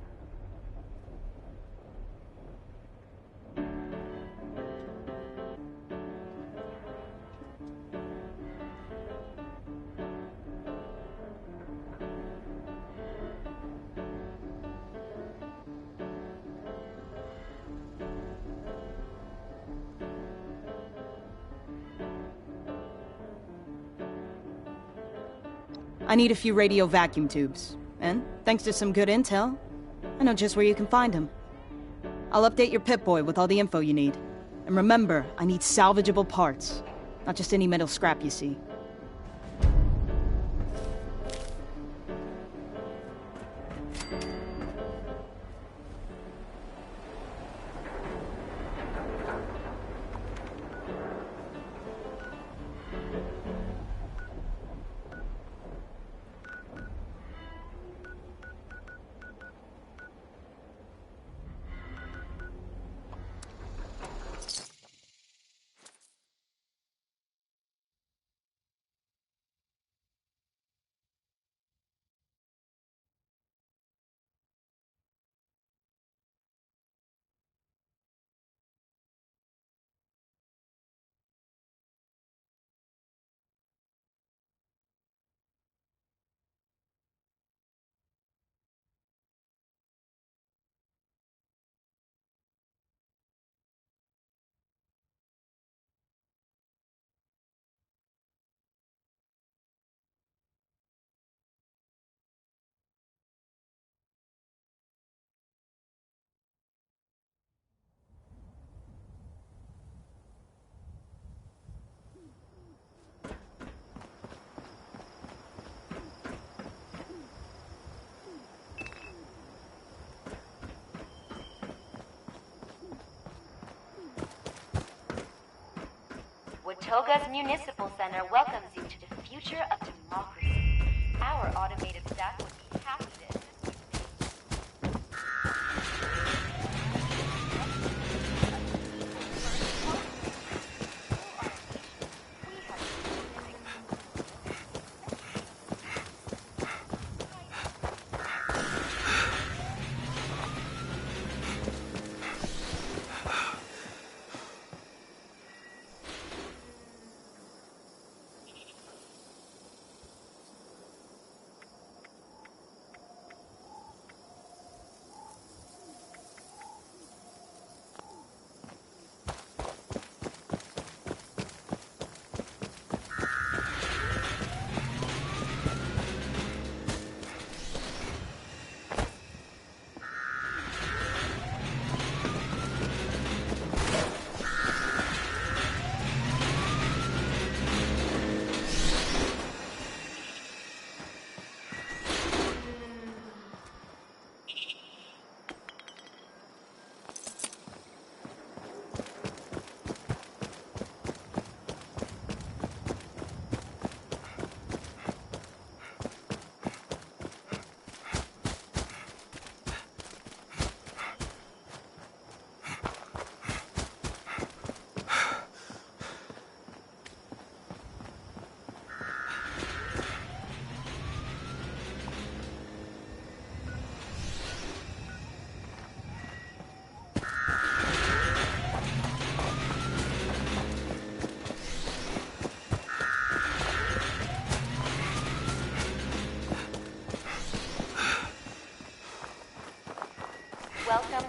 I need a few radio vacuum tubes. And, thanks to some good intel, I know just where you can find them. I'll update your Pip-Boy with all the info you need. And remember, I need salvageable parts. Not just any metal scrap you see. Toga's Municipal Center welcomes you to the future of democracy. Our automated staff would be happy to assist you.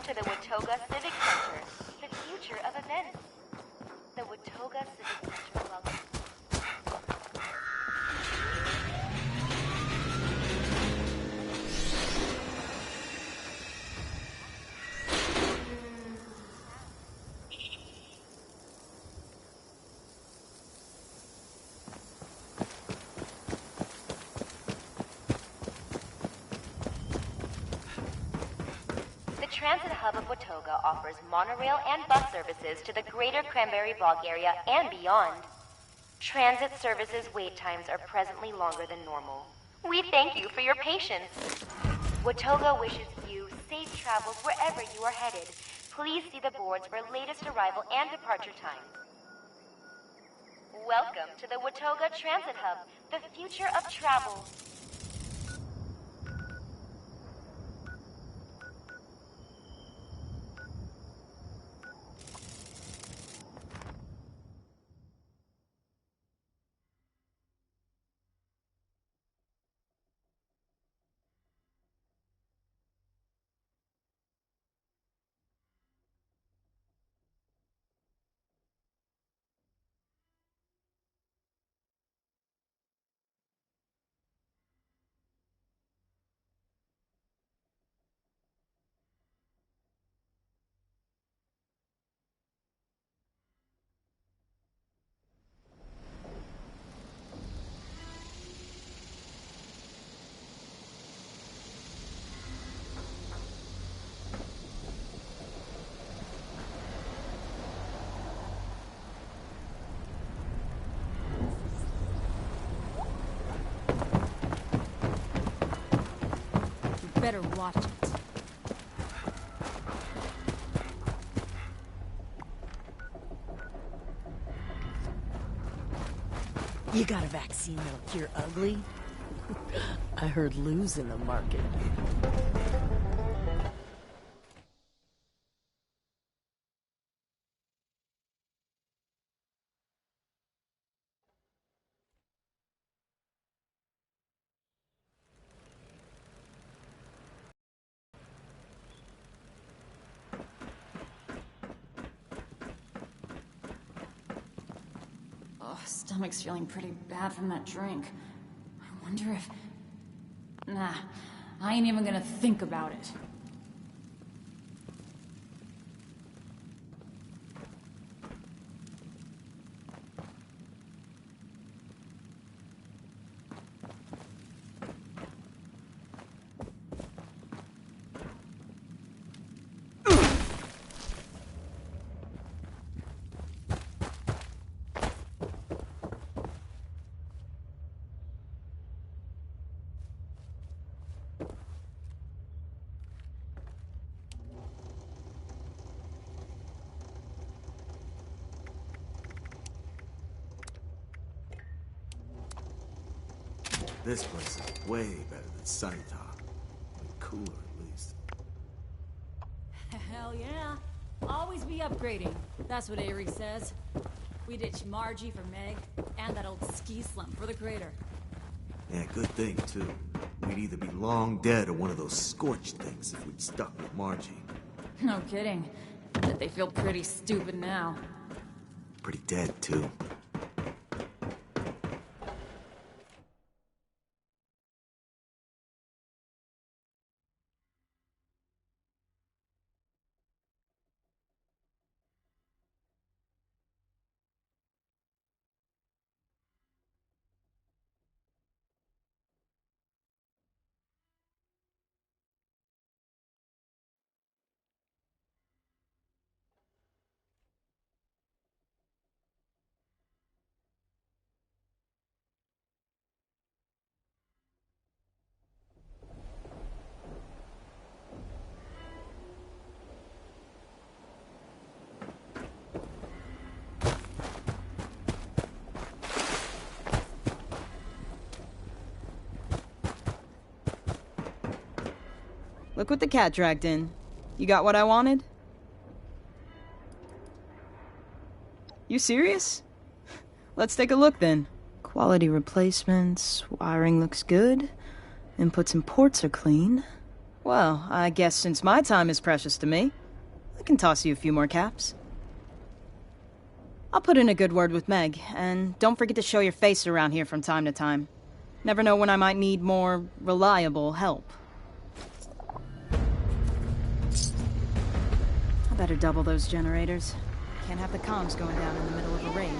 to the Watoga Civic Center, the future of events. The Watoga Civic Center welcomes... The transit hub of Watoga offers monorail and bus services to the greater Cranberry Bog area and beyond. Transit services wait times are presently longer than normal. We thank you for your patience. Watoga wishes you safe travels wherever you are headed. Please see the boards for latest arrival and departure times. Welcome to the Watoga Transit Hub, the future of travel. Better watch it. You got a vaccine that'll cure ugly? I heard Lou's in the market. Stomach's feeling pretty bad from that drink. I wonder if... Nah, I ain't even gonna think about it. This place is way better than Sunnytop. Cooler, at least. Hell yeah. Always be upgrading. That's what Avery says. We ditched Margie for Meg, and that old ski slump for the crater. Yeah, good thing, too. We'd either be long dead or one of those scorched things if we'd stuck with Margie. No kidding. Bet they feel pretty stupid now. Pretty dead, too. Look what the cat dragged in. You got what I wanted? You serious? Let's take a look then. Quality replacements, wiring looks good, inputs and ports are clean. Well, I guess since my time is precious to me, I can toss you a few more caps. I'll put in a good word with Meg, and don't forget to show your face around here from time to time. Never know when I might need more reliable help. I better double those generators. Can't have the comms going down in the middle of a raid.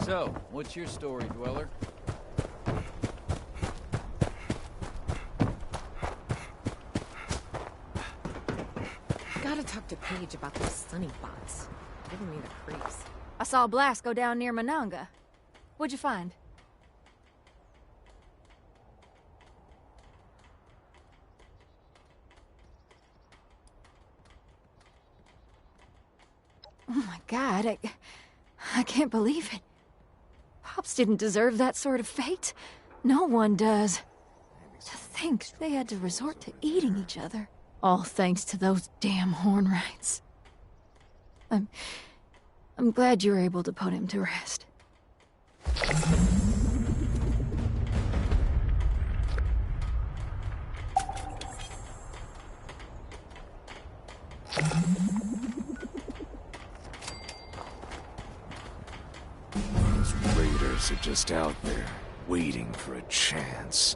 So, what's your story, Dweller? Gotta talk to Paige about those sunny bots. Giving me the creeps. I saw a blast go down near Mananga. What'd you find? Oh my God, I can't believe it. Pops didn't deserve that sort of fate. No one does. To think they had to resort to eating each other. All thanks to those damn Hornwrights. I'm glad you were able to put him to rest. Those raiders are just out there, waiting for a chance.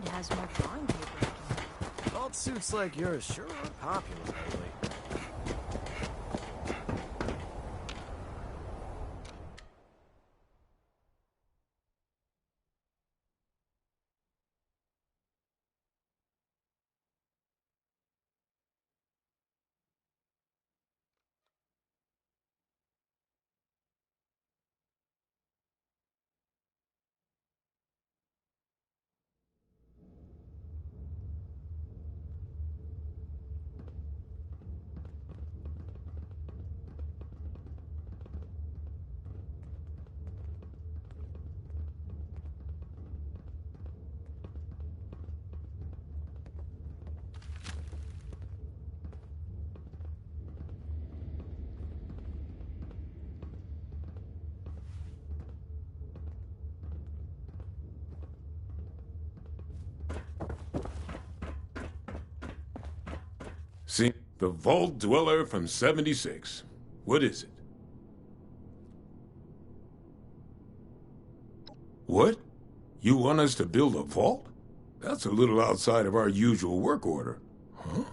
Has more drawing paper. Alt suits like yours sure are popular lately. See, the Vault Dweller from 76. What is it? What? You want us to build a vault? That's a little outside of our usual work order. Huh?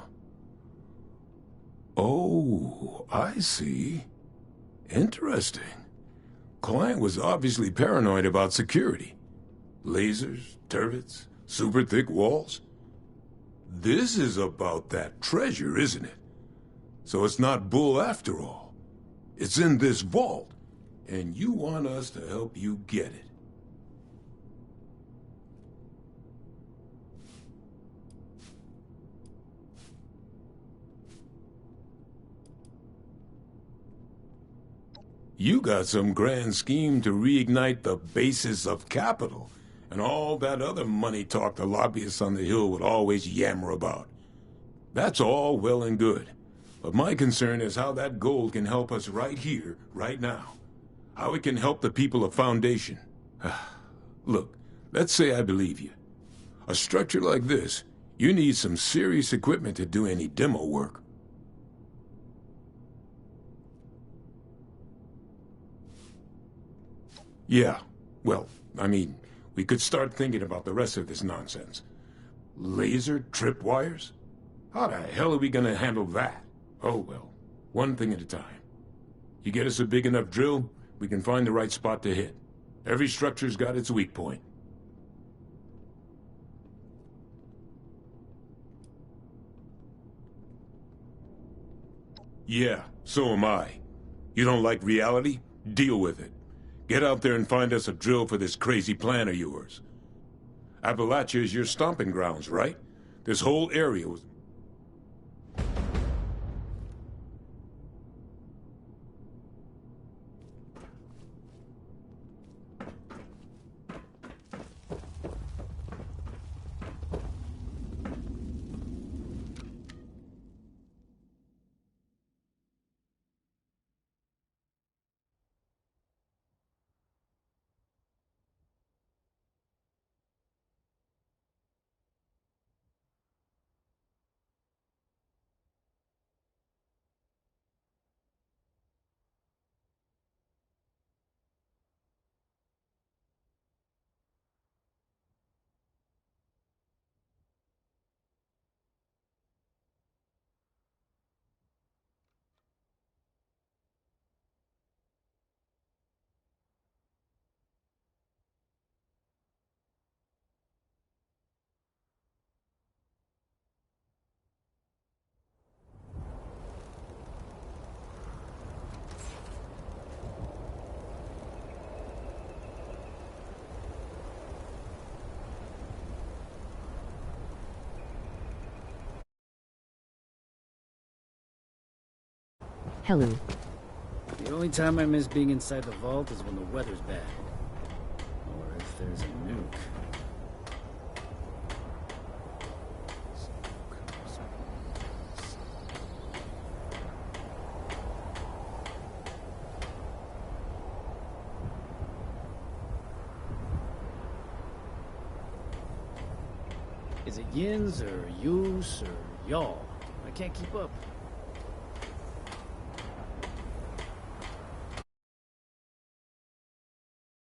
Oh, I see. Interesting. Client was obviously paranoid about security. Lasers, turrets, super thick walls. This is about that treasure, isn't it? So it's not bull after all. It's in this vault, and you want us to help you get it. You got some grand scheme to reignite the basis of capital, and all that other money talk the lobbyists on the Hill would always yammer about. That's all well and good, but my concern is how that gold can help us right here, right now. How it can help the people of Foundation. Look, let's say I believe you. A structure like this, you need some serious equipment to do any demo work. Yeah, well, I mean, we could start thinking about the rest of this nonsense. Laser tripwires? How the hell are we gonna handle that? Oh well, one thing at a time. You get us a big enough drill, we can find the right spot to hit. Every structure's got its weak point. Yeah, so am I. You don't like reality? Deal with it. Get out there and find us a drill for this crazy plan of yours. Appalachia is your stomping grounds, right? This whole area was... Hello. The only time I miss being inside the vault is when the weather's bad. Or if there's a nuke. Is it yins or yous or y'all? I can't keep up.